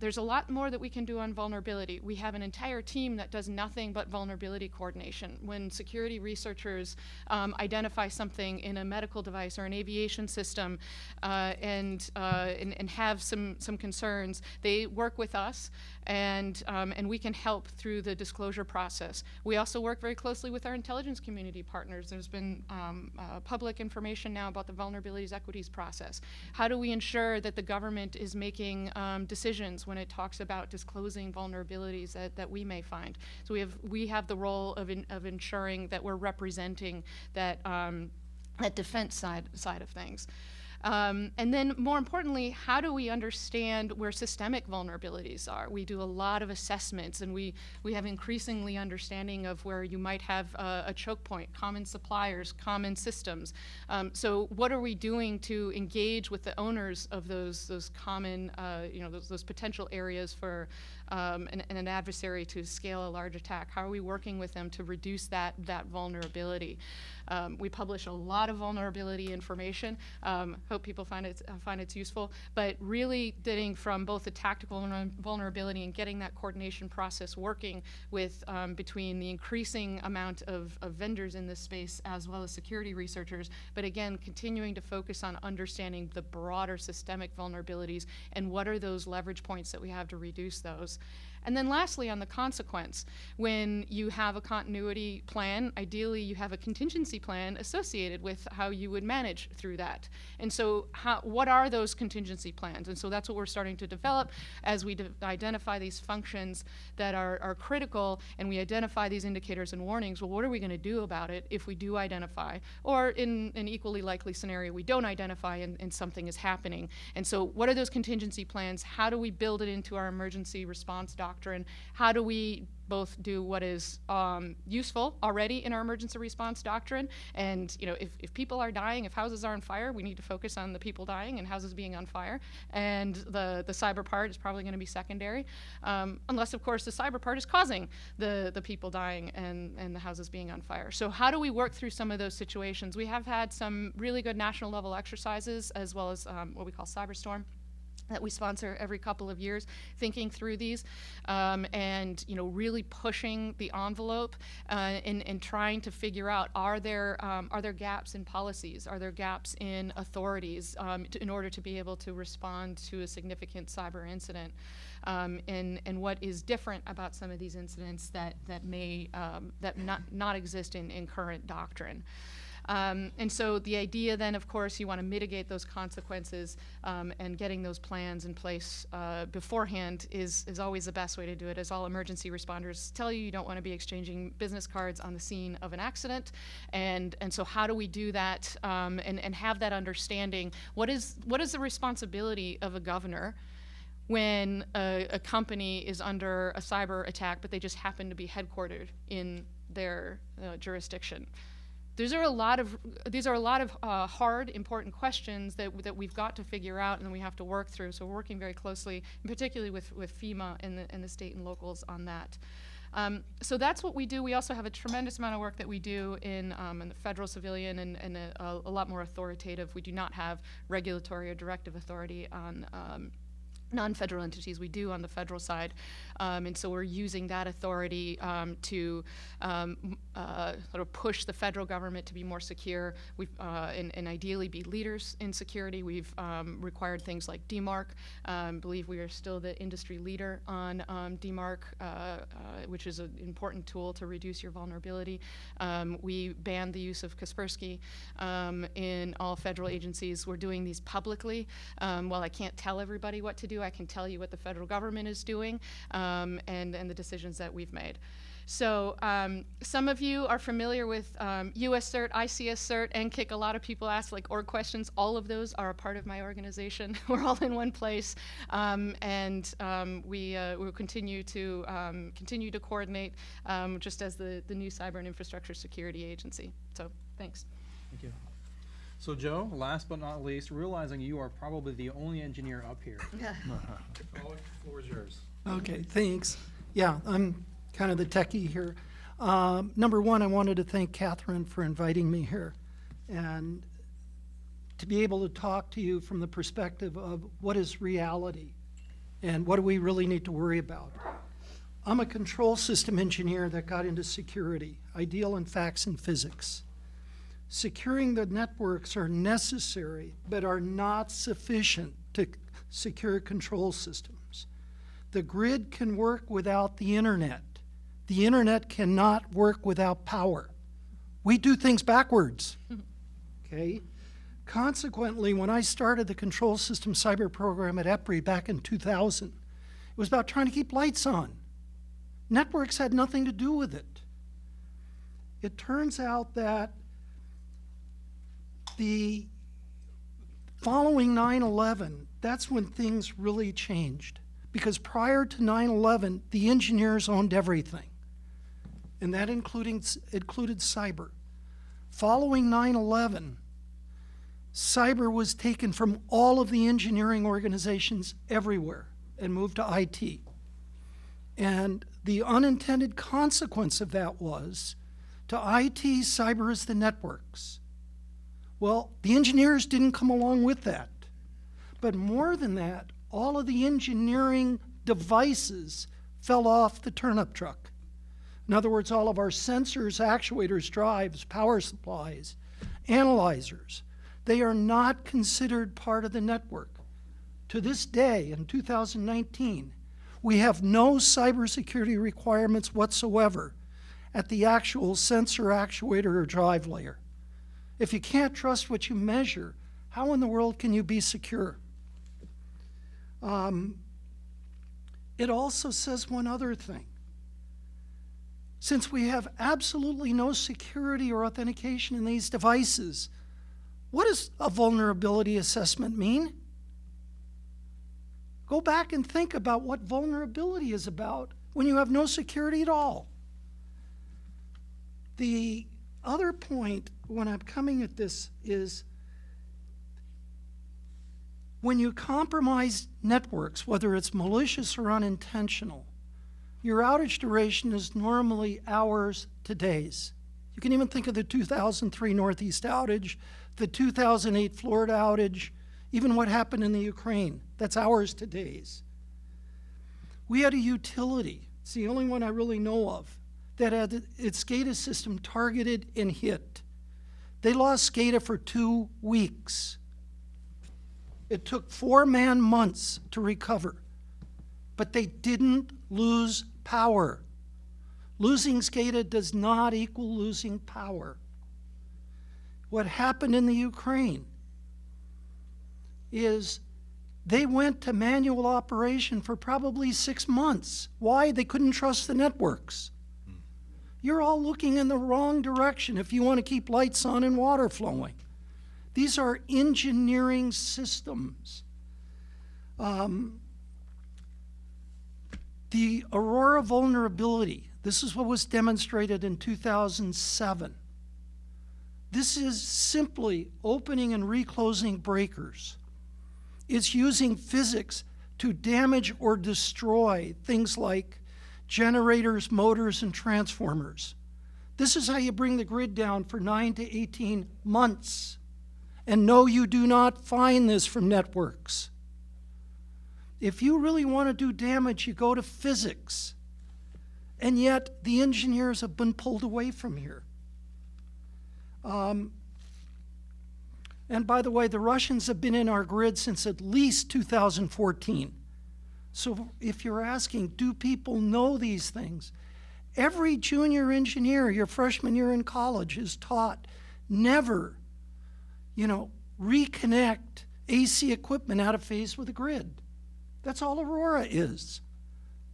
There's a lot more that we can do on vulnerability. We have an entire team that does nothing but vulnerability coordination. When security researchers identify something in a medical device or an aviation system and have some concerns, they work with us, and we can help through the disclosure process. We also work very closely with our intelligence community partners. There's been public and information now about the vulnerabilities equities process? How do we ensure that the government is making decisions when it talks about disclosing vulnerabilities that we may find? So we have the role of ensuring that we're representing that defense side of things. And then more importantly, how do we understand where systemic vulnerabilities are? We do a lot of assessments, and we have increasingly understanding of where you might have a choke point, common suppliers, common systems. So what are we doing to engage with the owners of those common, those potential areas for an adversary to scale a large attack? How are we working with them to reduce that vulnerability? We publish a lot of vulnerability information. Hope people find it's useful. But really getting from both the tactical vulnerability and getting that coordination process working with between the increasing amount of vendors in this space as well as security researchers. But again, continuing to focus on understanding the broader systemic vulnerabilities and what are those leverage points that we have to reduce those. And then lastly, on the consequence, when you have a continuity plan, ideally you have a contingency plan associated with how you would manage through that. And so what are those contingency plans? And so that's what we're starting to develop as we identify these functions that are critical, and we identify these indicators and warnings. Well, what are we going to do about it if we do identify? Or in an equally likely scenario, we don't identify and something is happening. And so what are those contingency plans? How do we build it into our emergency response doctrine? How do we both do what is useful already in our emergency response doctrine, and if people are dying, if houses are on fire, we need to focus on the people dying and houses being on fire, and the cyber part is probably going to be secondary, unless of course the cyber part is causing the people dying and the houses being on fire. So how do we work through some of those situations? We have had some really good national level exercises, as well as what we call Cyberstorm, that we sponsor every couple of years, thinking through these, and really pushing the envelope and trying to figure out, are there gaps in policies, are there gaps in authorities in order to be able to respond to a significant cyber incident, and what is different about some of these incidents that may not exist in current doctrine. And so the idea then, of course, you want to mitigate those consequences, and getting those plans in place beforehand is always the best way to do it. As all emergency responders tell you, you don't want to be exchanging business cards on the scene of an accident. And so how do we do that and have that understanding? What is the responsibility of a governor when a company is under a cyber attack, but they just happen to be headquartered in their jurisdiction? These are a lot of hard, important questions that we've got to figure out and then we have to work through. So we're working very closely, particularly with FEMA and the state and locals on that. So that's what we do. We also have a tremendous amount of work that we do in the federal civilian and a lot more authoritative. We do not have regulatory or directive authority on non-federal entities. We do on the federal side, and so we're using that authority to sort of push the federal government to be more secure, and ideally be leaders in security. We've required things like DMARC. Believe we are still the industry leader on DMARC, which is an important tool to reduce your vulnerability. We banned the use of Kaspersky in all federal agencies. We're doing these publicly. While I can't tell everybody what to do, I can tell you what the federal government is doing, and the decisions that we've made. So some of you are familiar with US CERT, ICS CERT, NCIC. A lot of people ask org questions. All of those are a part of my organization. We're all in one place, and we will continue to coordinate, just as the new Cyber and Infrastructure Security Agency. So thanks. Thank you. So Joe, last but not least, realizing you are probably the only engineer up here. The floor is yours. Okay, thanks. Yeah, I'm kind of the techie here. Number one, I wanted to thank Catherine for inviting me here and to be able to talk to you from the perspective of what is reality and what do we really need to worry about. I'm a control system engineer that got into security. I deal in facts and physics. Securing the networks are necessary, but are not sufficient to secure control systems. The grid can work without the internet. The internet cannot work without power. We do things backwards. okay? Consequently, when I started the control system cyber program at EPRI back in 2000, it was about trying to keep lights on. Networks had nothing to do with it. It turns out that the following 9/11, that's when things really changed. Because prior to 9/11, the engineers owned everything. And that included cyber. Following 9/11, cyber was taken from all of the engineering organizations everywhere and moved to IT. And the unintended consequence of that was, to IT, cyber is the networks. Well, the engineers didn't come along with that. But more than that, all of the engineering devices fell off the turnip truck. In other words, all of our sensors, actuators, drives, power supplies, analyzers, they are not considered part of the network. To this day, in 2019, we have no cybersecurity requirements whatsoever at the actual sensor, actuator, or drive layer. If you can't trust what you measure, how in the world can you be secure? It also says one other thing. Since we have absolutely no security or authentication in these devices, what does a vulnerability assessment mean? Go back and think about what vulnerability is about when you have no security at all. The other point when I'm coming at this is, when you compromise networks, whether it's malicious or unintentional, your outage duration is normally hours to days. You can even think of the 2003 Northeast outage, the 2008 Florida outage, even what happened in the Ukraine. That's hours to days. We had a utility, it's the only one I really know of, that had its SCADA system targeted and hit. They lost SCADA for 2 weeks. It took 4 man-months to recover, but they didn't lose power. Losing SCADA does not equal losing power. What happened in the Ukraine is they went to manual operation for probably 6 months. Why? They couldn't trust the networks. You're all looking in the wrong direction if you want to keep lights on and water flowing. These are engineering systems. The Aurora vulnerability, this is what was demonstrated in 2007. This is simply opening and reclosing breakers. It's using physics to damage or destroy things like generators, motors, and transformers. This is how you bring the grid down for 9 to 18 months. And no, you do not find this from networks. If you really want to do damage, you go to physics. And yet, the engineers have been pulled away from here. And by the way, the Russians have been in our grid since at least 2014. So if you're asking, do people know these things? Every junior engineer your freshman year in college is taught never, reconnect AC equipment out of phase with the grid. That's all Aurora is.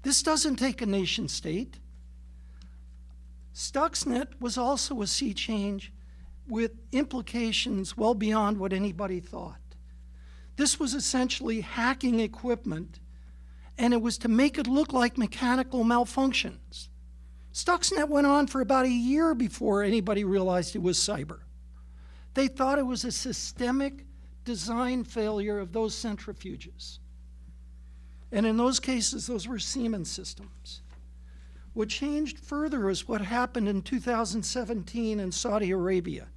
This doesn't take a nation state. Stuxnet was also a sea change with implications well beyond what anybody thought. This was essentially hacking equipment, and it was to make it look like mechanical malfunctions. Stuxnet went on for about a year before anybody realized it was cyber. They thought it was a systemic design failure of those centrifuges. And in those cases, those were Siemens systems. What changed further is what happened in 2017 in Saudi Arabia.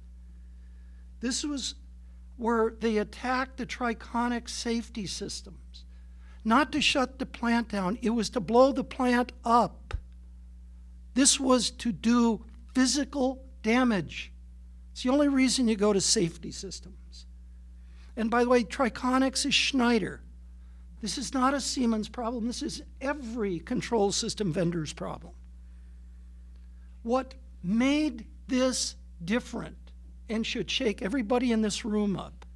This was where they attacked the Triconic safety systems. Not to shut the plant down, it was to blow the plant up. This was to do physical damage. It's the only reason you go to safety systems. And by the way, Triconics is Schneider. This is not a Siemens problem. This is every control system vendor's problem. What made this different and should shake everybody in this room up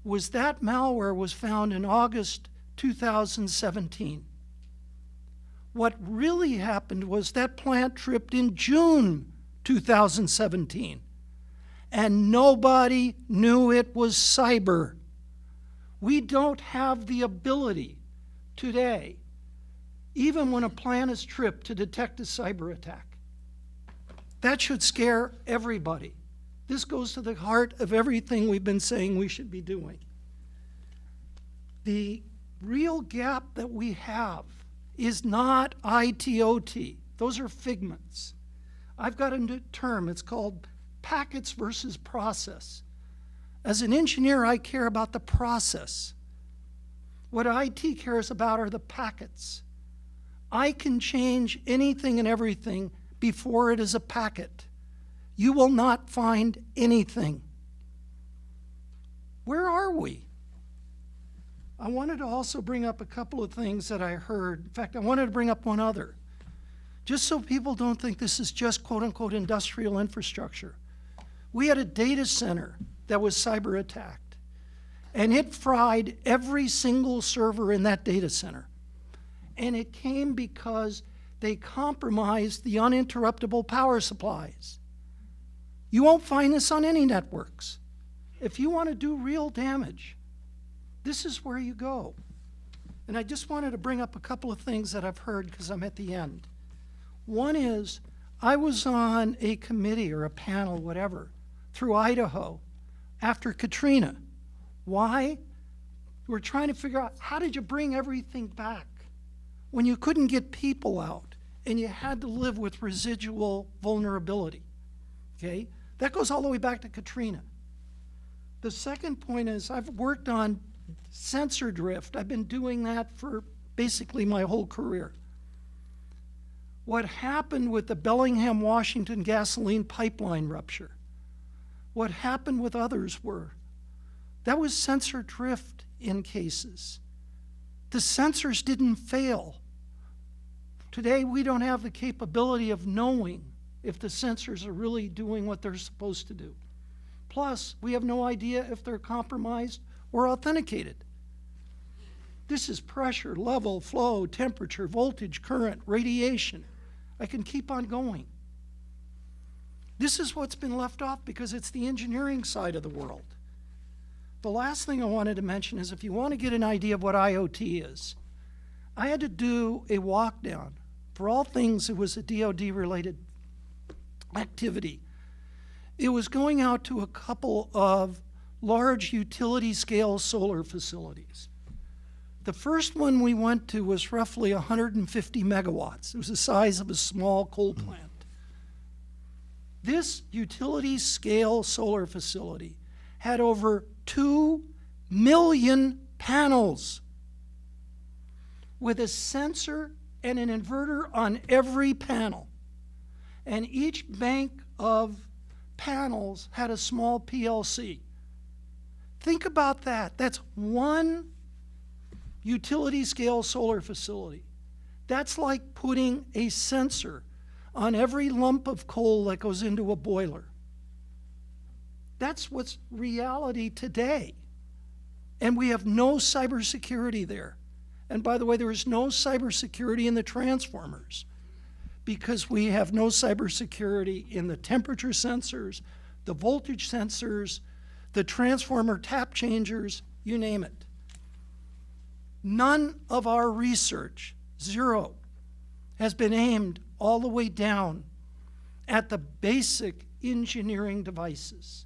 was that malware was found in August 2017. What really happened was that plant tripped in June 2017, and nobody knew it was cyber. We don't have the ability today, even when a plant is tripped, to detect a cyber attack. That should scare everybody. This goes to the heart of everything we've been saying we should be doing. The real gap that we have is not ITOT. Those are figments. I've got a new term. It's called packets versus process. As an engineer, I care about the process. What IT cares about are the packets. I can change anything and everything before it is a packet. You will not find anything. Where are we? I wanted to also bring up a couple of things that I heard. In fact, I wanted to bring up one other. Just so people don't think this is just quote-unquote industrial infrastructure. We had a data center that was cyber attacked, and it fried every single server in that data center. And it came because they compromised the uninterruptible power supplies. You won't find this on any networks. If you want to do real damage, this is where you go. And I just wanted to bring up a couple of things that I've heard because I'm at the end. One is, I was on a committee or a panel, whatever, through Idaho after Katrina. Why? We're trying to figure out, how did you bring everything back when you couldn't get people out and you had to live with residual vulnerability? Okay? That goes all the way back to Katrina. The second point is, I've worked on sensor drift. I've been doing that for basically my whole career. What happened with the Bellingham, Washington gasoline pipeline rupture, what happened with others that was sensor drift in cases. The sensors didn't fail. Today, we don't have the capability of knowing if the sensors are really doing what they're supposed to do. Plus, we have no idea if they're compromised or authenticated. This is pressure, level, flow, temperature, voltage, current, radiation. I can keep on going. This is what's been left off because it's the engineering side of the world. The last thing I wanted to mention is, if you want to get an idea of what IoT is, I had to do a walk down. For all things, it was a DoD-related activity. It was going out to a couple of large utility-scale solar facilities. The first one we went to was roughly 150 megawatts. It was the size of a small coal plant. This utility-scale solar facility had over 2 million panels with a sensor and an inverter on every panel. And each bank of panels had a small PLC. Think about that. That's one utility-scale solar facility. That's like putting a sensor on every lump of coal that goes into a boiler. That's what's reality today. And we have no cybersecurity there. And by the way, there is no cybersecurity in the transformers because we have no cybersecurity in the temperature sensors, the voltage sensors, the transformer tap changers, you name it. None of our research, zero, has been aimed all the way down at the basic engineering devices.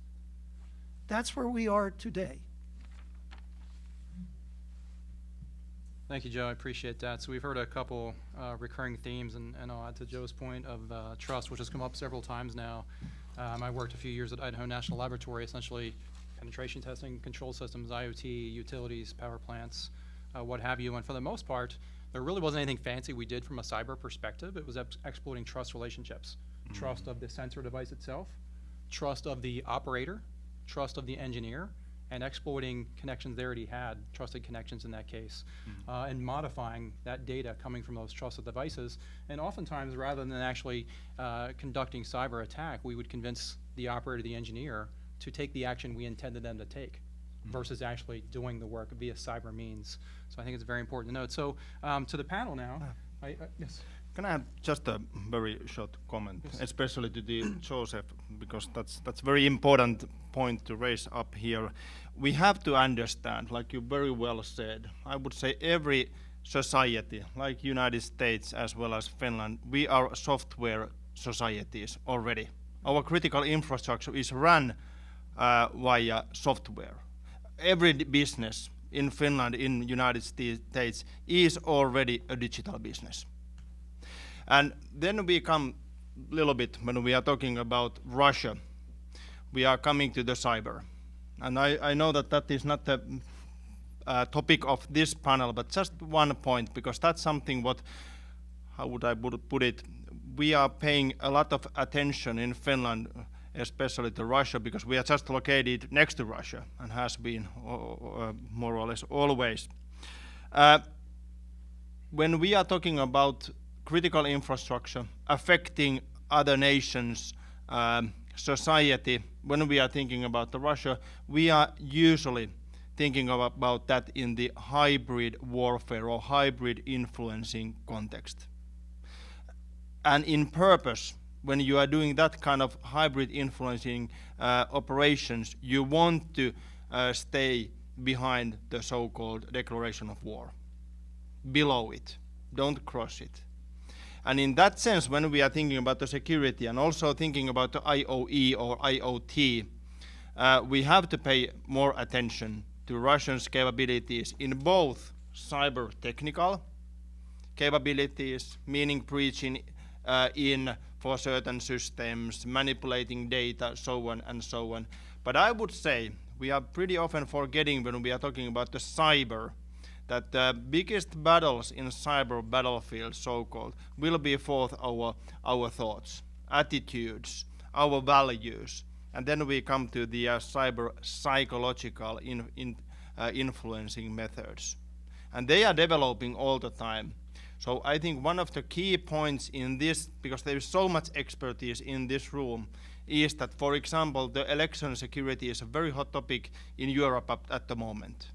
That's where we are today. Thank you, Joe. I appreciate that. So we've heard a couple recurring themes, and I'll add to Joe's point of trust, which has come up several times now. I worked a few years at Idaho National Laboratory, essentially penetration testing, control systems, IoT, utilities, power plants, what have you. And for the most part, there really wasn't anything fancy we did from a cyber perspective. It was exploiting trust relationships, trust of the sensor device itself, trust of the operator, trust of the engineer, and exploiting connections they already had, trusted connections in that case, and modifying that data coming from those trusted devices. And oftentimes, rather than actually conducting cyber attack, we would convince the operator, the engineer, to take the action we intended them to take versus actually doing the work via cyber means. So I think it's very important to note. So to the panel now. Yes. Can I have just a very short comment, especially to the Joseph, because that's very important point to raise up here. We have to understand, like you very well said, I would say every society, like United States as well as Finland, we are software societies already. Our critical infrastructure is run via software. Every business in Finland, in United States, is already a digital business. And then we come a little bit, when we are talking about Russia, we are coming to the cyber. And I know that is not the topic of this panel, but just one point, because that's something what, how would I put it, we are paying a lot of attention in Finland, especially to Russia, because we are just located next to Russia and has been more or less always. When we are talking about critical infrastructure affecting other nations, society, when we are thinking about Russia, we are usually thinking about that in the hybrid warfare or hybrid influencing context. And in purpose, when you are doing that kind of hybrid influencing operations, you want to stay behind the so-called declaration of war, below it, don't cross it. And in that sense, when we are thinking about the security and also thinking about the IOE or IoT, we have to pay more attention to Russians' capabilities in both cyber technical capabilities, meaning breaching in for certain systems, manipulating data, so on and so on. But I would say we are pretty often forgetting when we are talking about the cyber that the biggest battles in cyber battlefield, so-called, will be forth our thoughts, attitudes, our values, and then we come to the cyber psychological influencing methods. And they are developing all the time. So I think one of the key points in this, because there is so much expertise in this room, is that, for example, the election security is a very hot topic in Europe at the moment.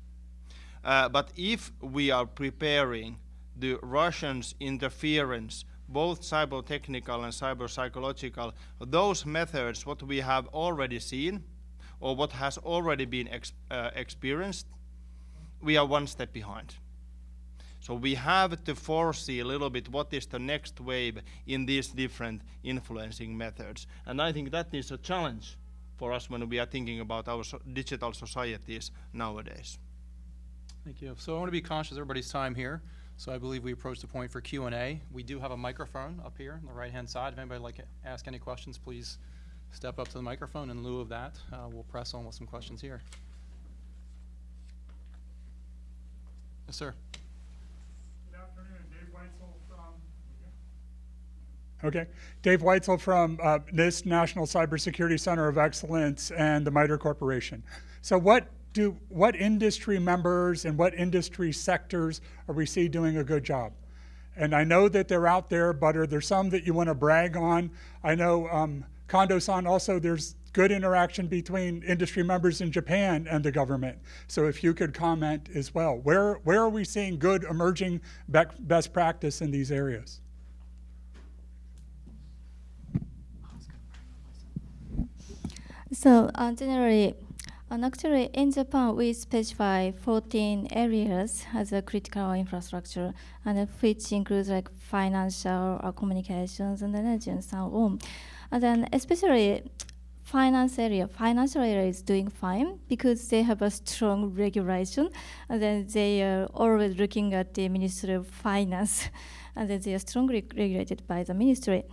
But if we are preparing the Russians' interference, both cyber technical and cyber psychological, those methods, what we have already seen, or what has already been experienced, we are one step behind. So we have to foresee a little bit what is the next wave in these different influencing methods. And I think that is a challenge for us when we are thinking about our digital societies nowadays. Thank you. So I want to be conscious of everybody's time here. So I believe we approached the point for Q&A. We do have a microphone up here on the right-hand side. If anybody would like to ask any questions, please step up to the microphone. In lieu of that, we'll press on with some questions here. Yes, sir. Good afternoon. Dave Weitzel from NIST, National Cybersecurity Center of Excellence, and the MITRE Corporation. So what industry members and what industry sectors are we see doing a good job? And I know that they're out there, but are there some that you want to brag on? I know Kondo-san, also there's good interaction between industry members in Japan and the government. So if you could comment as well, where are we seeing good emerging best practice in these areas? So generally, and actually, in Japan, we specify 14 areas as a critical infrastructure, and which includes like financial, communications, and energy, and so on. And then, especially financial area is doing fine because they have a strong regulation, and then they are always looking at the Ministry of Finance, and then they are strongly regulated by the ministry.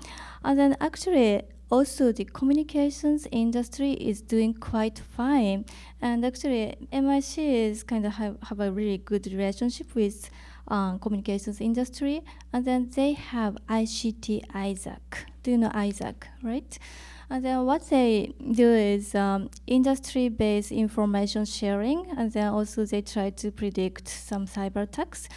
And then, actually, also, the communications industry is doing quite fine. And actually, MIC is kind of have a really good relationship with communications industry. And then they have ICT ISAC. Do you know ISAC, right? And then what they do is industry-based information sharing. And then also they try to predict some cyber attacks.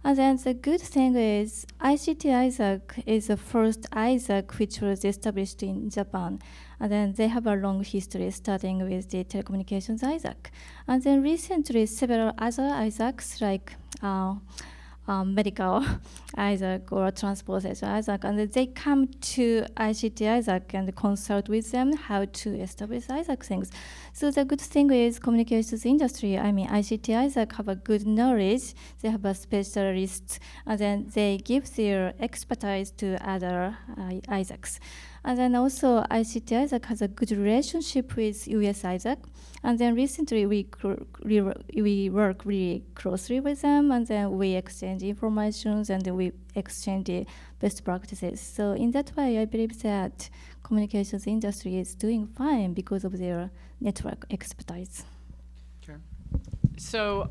And then the good thing is ICT ISAC is the first ISAC which was established in Japan. And then they have a long history starting with the telecommunications ISAC. And then recently several other ISACs like medical ISAC or transportation ISAC, and they come to ICT ISAC and consult with them how to establish ISAC things. So the good thing is communications industry, I mean ICT ISAC have a good knowledge, they have a specialist, and then they give their expertise to other ISACs. And then also ICT ISAC has a good relationship with US ISAC. And then recently we work really closely with them, and then we exchange information, and then we exchange the best practices. So in that way, I believe that communications industry is doing fine because of their network expertise. So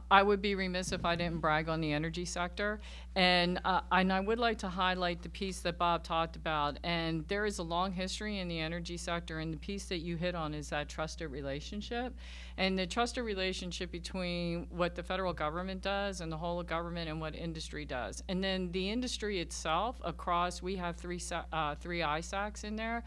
I would be remiss if I didn't brag on the energy sector. And I would like to highlight the piece that Bob talked about. And there is a long history in the energy sector, and the piece that you hit on is that trusted relationship. And the trusted relationship between what the federal government does and the whole of government and what industry does. And then the industry itself across, we have three ISACs in there.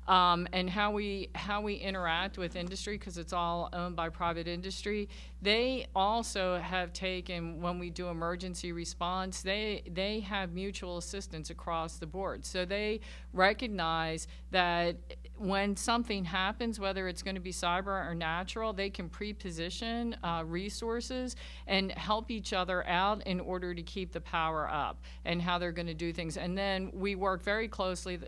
And how we interact with industry, because it's all owned by private industry. They also have taken, when we do emergency response, they have mutual assistance across the board. So they recognize that when something happens, whether it's going to be cyber or natural, they can pre-position resources and help each other out in order to keep the power up and how they're going to do things. And then we work very closely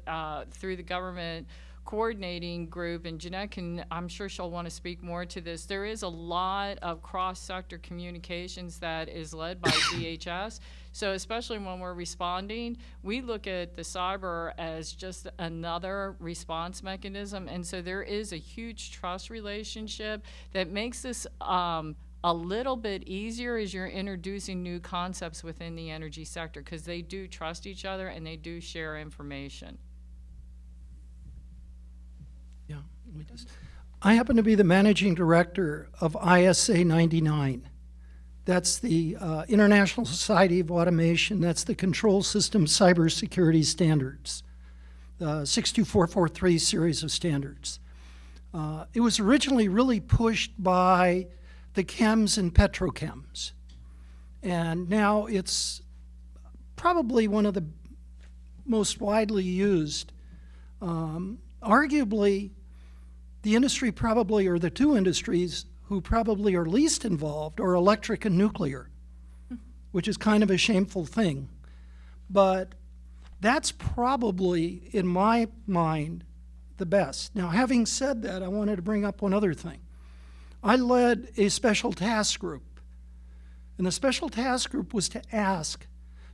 through the government coordinating group, and Jeanette can, I'm sure she'll want to speak more to this. There is a lot of cross-sector communications that is led by DHS. So especially when we're responding, we look at the cyber as just another response mechanism. And so there is a huge trust relationship that makes this a little bit easier as you're introducing new concepts within the energy sector, because they do trust each other and they do share information. I happen to be the managing director of ISA 99. That's the International Society of Automation. That's the Control System Cybersecurity Standards, the 62443 series of standards. It was originally really pushed by the chems and petrochems. And now it's probably one of the most widely used. Arguably, the industry probably, or the two industries who probably are least involved, are electric and nuclear, which is kind of a shameful thing. But that's probably, in my mind, the best. Now, having said that, I wanted to bring up one other thing. I led a special task group, and the special task group was to ask,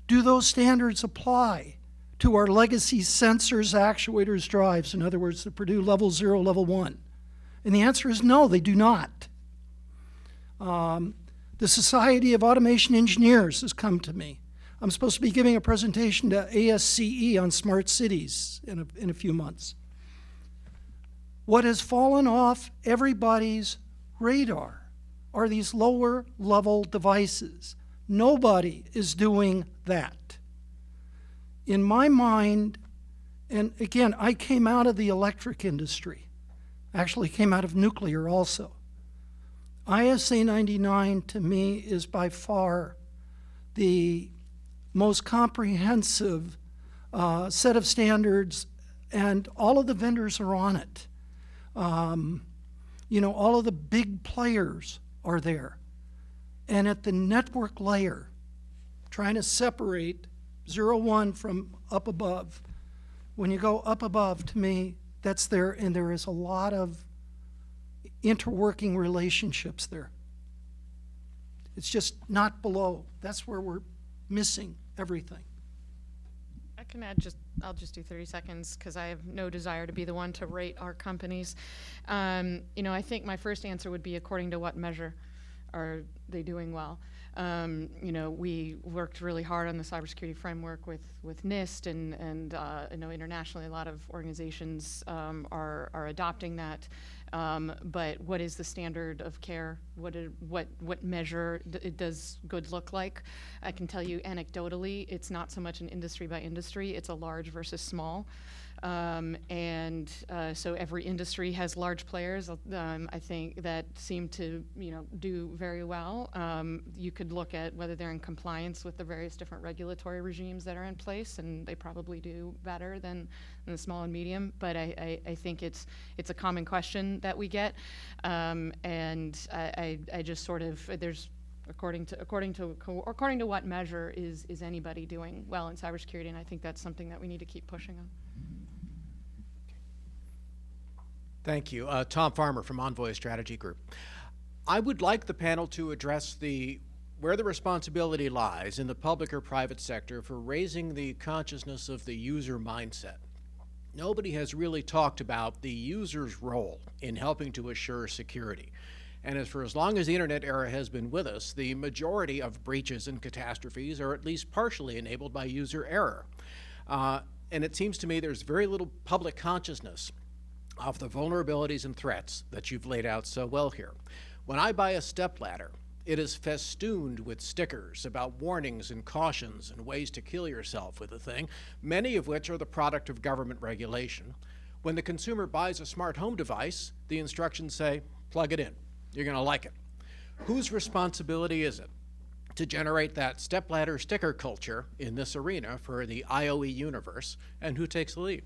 do those standards apply to our legacy sensors, actuators, drives, in other words, the Purdue Level 0, Level 1? And the answer is no, they do not. The Society of Automation Engineers has come to me. I'm supposed to be giving a presentation to AECCE on smart cities in a few months. What has fallen off everybody's radar are these lower level devices. Nobody is doing that. In my mind, and again, I came out of the electric industry, actually came out of nuclear also. ISA 99 to me is by far the most comprehensive set of standards, and all of the vendors are on it. You know, all of the big players are there. And at the network layer, trying to separate 0-1 from up above. When you go up above, to me, that's there, and there is a lot of interworking relationships there. It's just not below. That's where we're missing everything. I can add I'll just do 30 seconds because I have no desire to be the one to rate our companies. You know, I think my first answer would be according to what measure are they doing well. You know, we worked really hard on the cybersecurity framework with NIST, and I know internationally a lot of organizations are adopting that. But what is the standard of care? What measure does good look like? I can tell you anecdotally, it's not so much an industry by industry, it's a large versus small. So every industry has large players, I think, that seem to, do very well. You could look at whether they're in compliance with the various different regulatory regimes that are in place, and they probably do better than the small and medium. But I think it's a common question that we get, and I just sort of there's. According to what measure is anybody doing well in cybersecurity, and I think that's something that we need to keep pushing on. Thank you. Tom Farmer from Envoy Strategy Group. I would like the panel to address where the responsibility lies in the public or private sector for raising the consciousness of the user mindset. Nobody has really talked about the user's role in helping to assure security. And for as long as the internet era has been with us, the majority of breaches and catastrophes are at least partially enabled by user error. And it seems to me there's very little public consciousness of the vulnerabilities and threats that you've laid out so well here. When I buy a stepladder, it is festooned with stickers about warnings and cautions and ways to kill yourself with the thing, many of which are the product of government regulation. When the consumer buys a smart home device, the instructions say, plug it in. You're going to like it. Whose responsibility is it to generate that stepladder sticker culture in this arena for the IOE universe, and who takes the lead?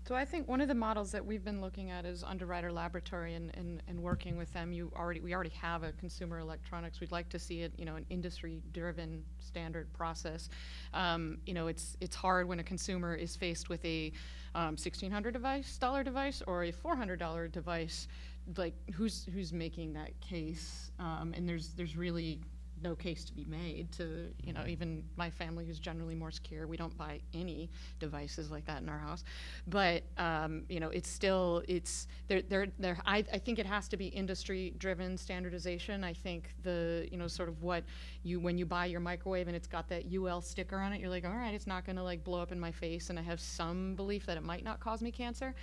So I think one of the models that we've been looking at is Underwriter Laboratory and working with them. We already have a consumer electronics. We'd like to see it, an industry-driven standard process. It's hard when a consumer is faced with a $1,600 device or a $400 device. Like who's making that case? And there's really no case to be made to, even my family who's generally more secure, we don't buy any devices like that in our house. But, it's still, I think it has to be industry-driven standardization. I think sort of when you buy your microwave and it's got that UL sticker on it, you're like, all right, it's not gonna blow up in my face, and I have some belief that it might not cause me cancer.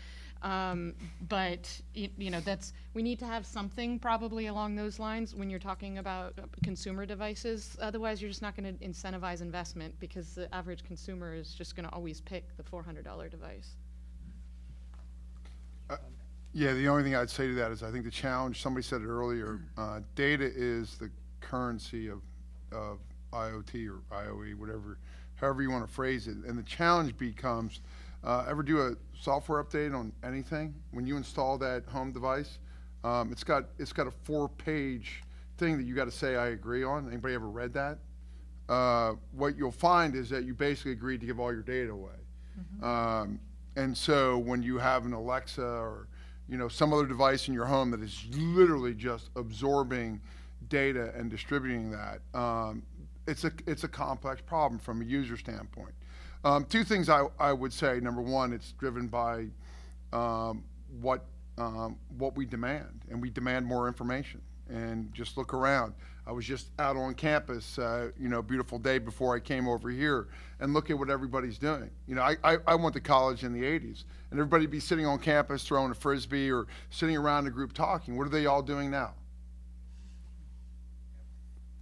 But we need to have something probably along those lines when you're talking about consumer devices. Otherwise, you're just not going to incentivize investment because the average consumer is just going to always pick the $400 device. Yeah, the only thing I'd say to that is I think the challenge, somebody said it earlier, data is the currency of IoT or IOE, however you want to phrase it. And the challenge becomes, ever do a software update on anything? When you install that home device, it's got a 4-page thing that you got to say I agree on. Anybody ever read that? What you'll find is that you basically agreed to give all your data away. Mm-hmm. And so when you have an Alexa or some other device in your home that is literally just absorbing data and distributing that, it's a complex problem from a user standpoint. Two things I would say. Number one, it's driven by what we demand, and we demand more information. And just look around. I was just out on campus, beautiful day before I came over here, and look at what everybody's doing. I went to college in the 80s, and everybody'd be sitting on campus throwing a Frisbee or sitting around a group talking. What are they all doing now?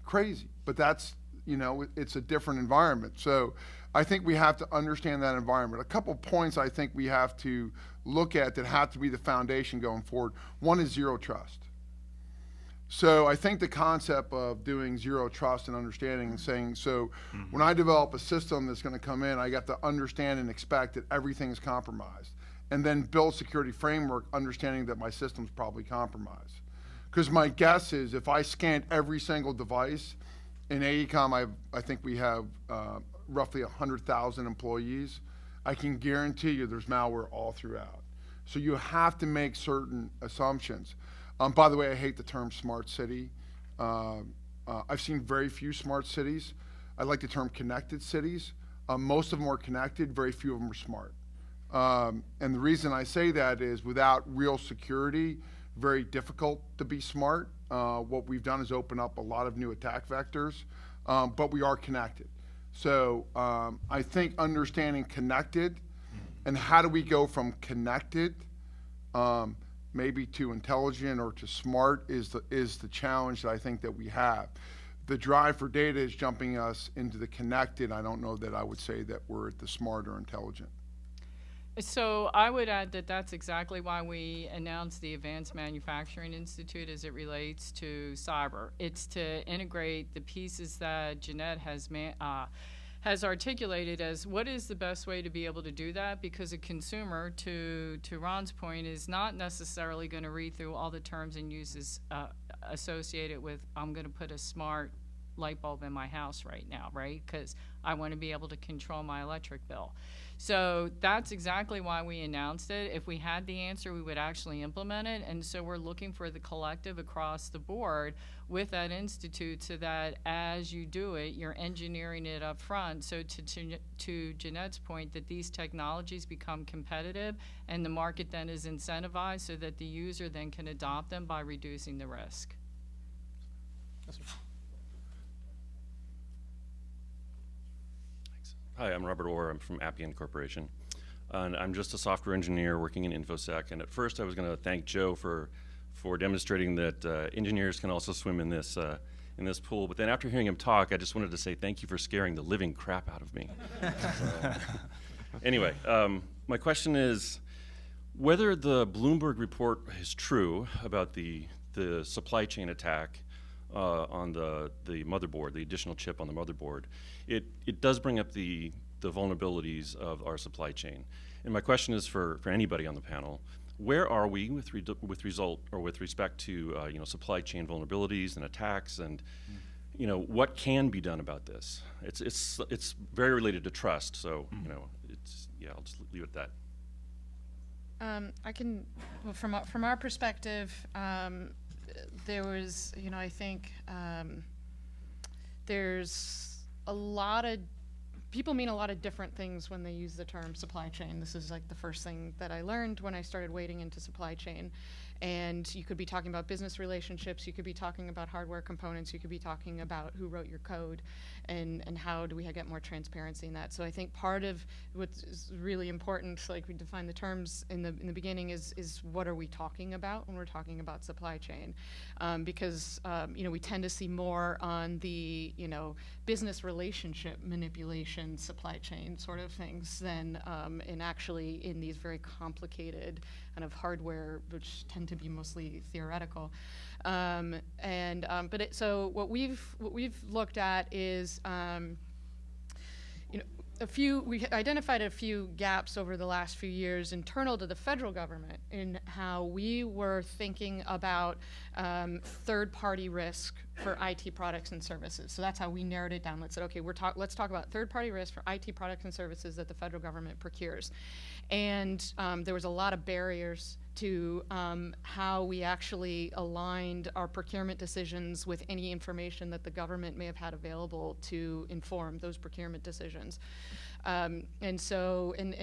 Crazy, but that's, it's a different environment. So I think we have to understand that environment. A couple points I think we have to look at that have to be the foundation going forward. One is zero trust. So I think the concept of doing zero trust and understanding and saying, when I develop a system that's going to come in, I got to understand and expect that everything is compromised. And then build security framework understanding that my system's probably compromised. Because my guess is if I scanned every single device, in AECOM I think we have roughly 100,000 employees. I can guarantee you there's malware all throughout. So you have to make certain assumptions. By the way, I hate the term smart city. I've seen very few smart cities. I like the term connected cities. Most of them are connected, very few of them are smart. And the reason I say that is without real security, very difficult to be smart. What we've done is open up a lot of new attack vectors, but we are connected. So I think understanding connected and how do we go from connected maybe to intelligent or to smart is the challenge that I think that we have. The drive for data is jumping us into the connected. I don't know that I would say that we're at the smart or intelligent. So I would add that that's exactly why we announced the Advanced Manufacturing Institute as it relates to cyber. It's to integrate the pieces that Jeanette has articulated as what is the best way to be able to do that, because a consumer, to Ron's point, is not necessarily going to read through all the terms and uses associated with, I'm going to put a smart light bulb in my house right now, right? Because I want to be able to control my electric bill. So that's exactly why we announced it. If we had the answer, we would actually implement it. And so we're looking for the collective across the board with that institute so that as you do it, you're engineering it up front. So to Jeanette's point, that these technologies become competitive and the market then is incentivized so that the user then can adopt them by reducing the risk. Hi, I'm Robert Orr. I'm from Appian Corporation. And I'm just a software engineer working in InfoSec. And at first I was going to thank Joe for demonstrating that engineers can also swim in this pool. But then after hearing him talk, I just wanted to say thank you for scaring the living crap out of me. Anyway, my question is whether the Bloomberg report is true about the supply chain attack on the motherboard, the additional chip on the motherboard. It does bring up the vulnerabilities of our supply chain. And my question is for anybody on the panel, where are we with respect to supply chain vulnerabilities and attacks, and what can be done about this? It's very related to trust, so I'll just leave it at that. I can, well, from our perspective, there was, I think there's a lot of, people mean a lot of different things when they use the term supply chain. This is like the first thing that I learned when I started wading into supply chain. And you could be talking about business relationships, you could be talking about hardware components, you could be talking about who wrote your code, and how do we get more transparency in that. So I think part of what's really important, like we define the terms in the beginning, is what are we talking about when we're talking about supply chain? Because we tend to see more on the business relationship manipulation supply chain sort of things than in actually in these very complicated kind of hardware, which tend to be mostly theoretical. So what we've looked at is we identified a few gaps over the last few years internal to the federal government in how we were thinking about third-party risk for IT products and services. So that's how we narrowed it down. Let's say, okay, let's talk about third-party risk for IT products and services that the federal government procures. And there was a lot of barriers to how we actually aligned our procurement decisions with any information that the government may have had available to inform those procurement decisions. And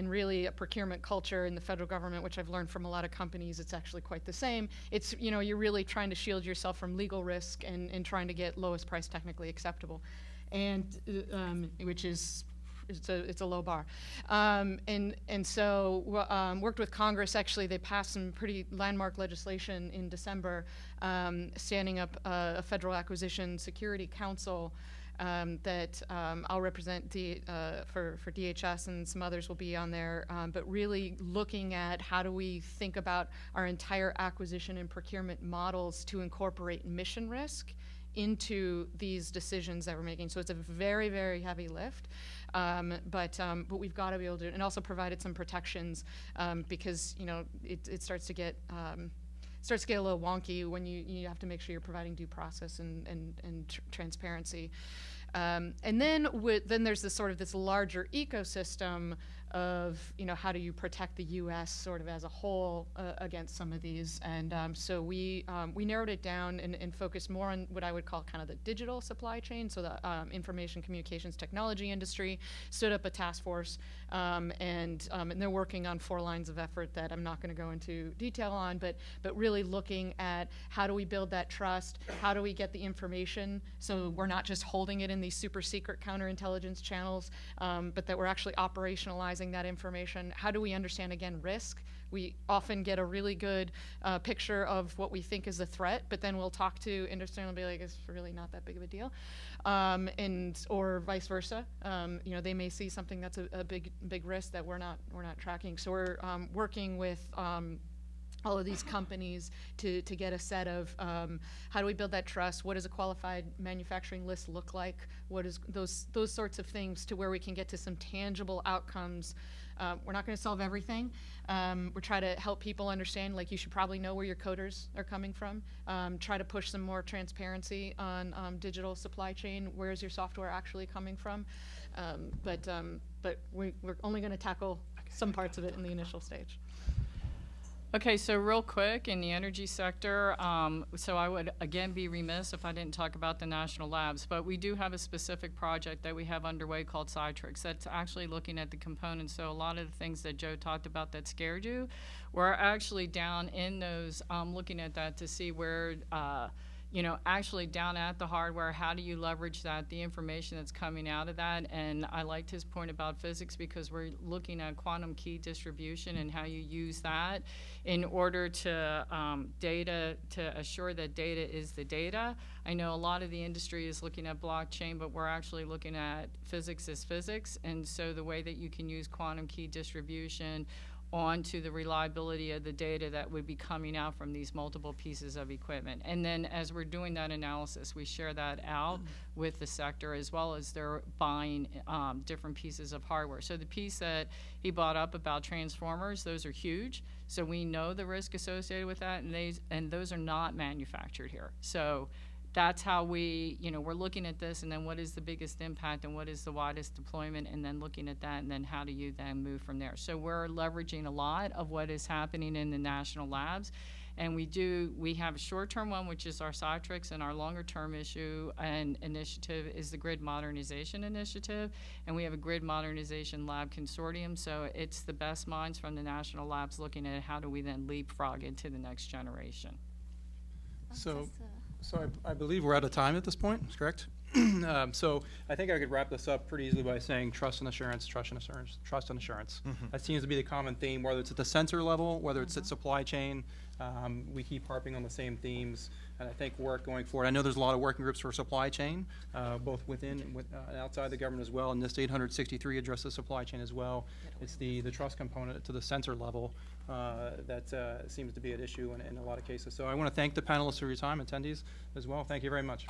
really a procurement culture in the federal government, which I've learned from a lot of companies, it's actually quite the same. It's, you're really trying to shield yourself from legal risk and trying to get lowest price technically acceptable, and which is, it's a low bar. Worked with Congress. Actually, they passed some pretty landmark legislation in December, standing up a Federal Acquisition Security Council that I'll represent for DHS, and some others will be on there, but really looking at how do we think about our entire acquisition and procurement models to incorporate mission risk into these decisions that we're making. So it's a very, very heavy lift, but we've got to be able to, and also provided some protections because it starts to get a little wonky when you have to make sure you're providing due process and transparency. And then there's this larger ecosystem of how do you protect the U.S. sort of as a whole against some of these, and so we narrowed it down and focused more on what I would call kind of the digital supply chain. So the information communications technology industry stood up a task force, and they're working on 4 lines of effort that I'm not going to go into detail on, but really looking at how do we build that trust, how do we get the information so we're not just holding it in these super secret counterintelligence channels, but that we're actually operationalizing that information. How do we understand, again, risk? we often get a really good picture of what we think is a threat, but then we'll talk to industry and we'll be like, it's really not that big of a deal, or vice versa. They may see something that's a big risk that we're not tracking. So we're working with all of these companies to get a set of how do we build that trust? What does a qualified manufacturing list look like? What is those sorts of things to where we can get to some tangible outcomes. We're not going to solve everything. We're trying to help people understand, like, you should probably know where your coders are coming from. Try to push some more transparency on digital supply chain. Where is your software actually coming from? But we're only going to tackle some parts of it in the initial stage. Okay, so real quick, in the energy sector, so I would again be remiss if I didn't talk about the national labs, but we do have a specific project that we have underway called Cytrix that's actually looking at the components. So a lot of the things that Joe talked about that scared you, we're actually down in those, looking at that to see where, actually down at the hardware, how do you leverage that, the information that's coming out of that. And I liked his point about physics because we're looking at quantum key distribution and how you use that in order to assure that data is the data. I know a lot of the industry is looking at blockchain, but we're actually looking at physics as physics. And so the way that you can use quantum key distribution onto the reliability of the data that would be coming out from these multiple pieces of equipment. And then as we're doing that analysis, we share that out with the sector as well as they're buying different pieces of hardware. So the piece that he brought up about transformers, those are huge. So we know the risk associated with that, and those are not manufactured here. So that's how we're looking at this, and then what is the biggest impact and what is the widest deployment, and then looking at that, and then how do you then move from there. So we're leveraging a lot of what is happening in the national labs, and we have a short-term one, which is our Cytrix, and our longer-term issue and initiative is the Grid Modernization Initiative, and we have a Grid Modernization Lab Consortium, so it's the best minds from the national labs looking at how do we then leapfrog into the next generation. So I believe we're out of time at this point, correct? So I think I could wrap this up pretty easily by saying trust and assurance, trust and assurance, trust and assurance. That seems to be the common theme, whether it's at the sensor level, whether it's at supply chain. We keep harping on the same themes, and I think work going forward. I know there's a lot of working groups for supply chain, both within and outside the government as well, and NIST 863 addresses supply chain as well. It's the trust component to the sensor level that seems to be at issue in a lot of cases. So I want to thank the panelists for your time, attendees as well. Thank you very much.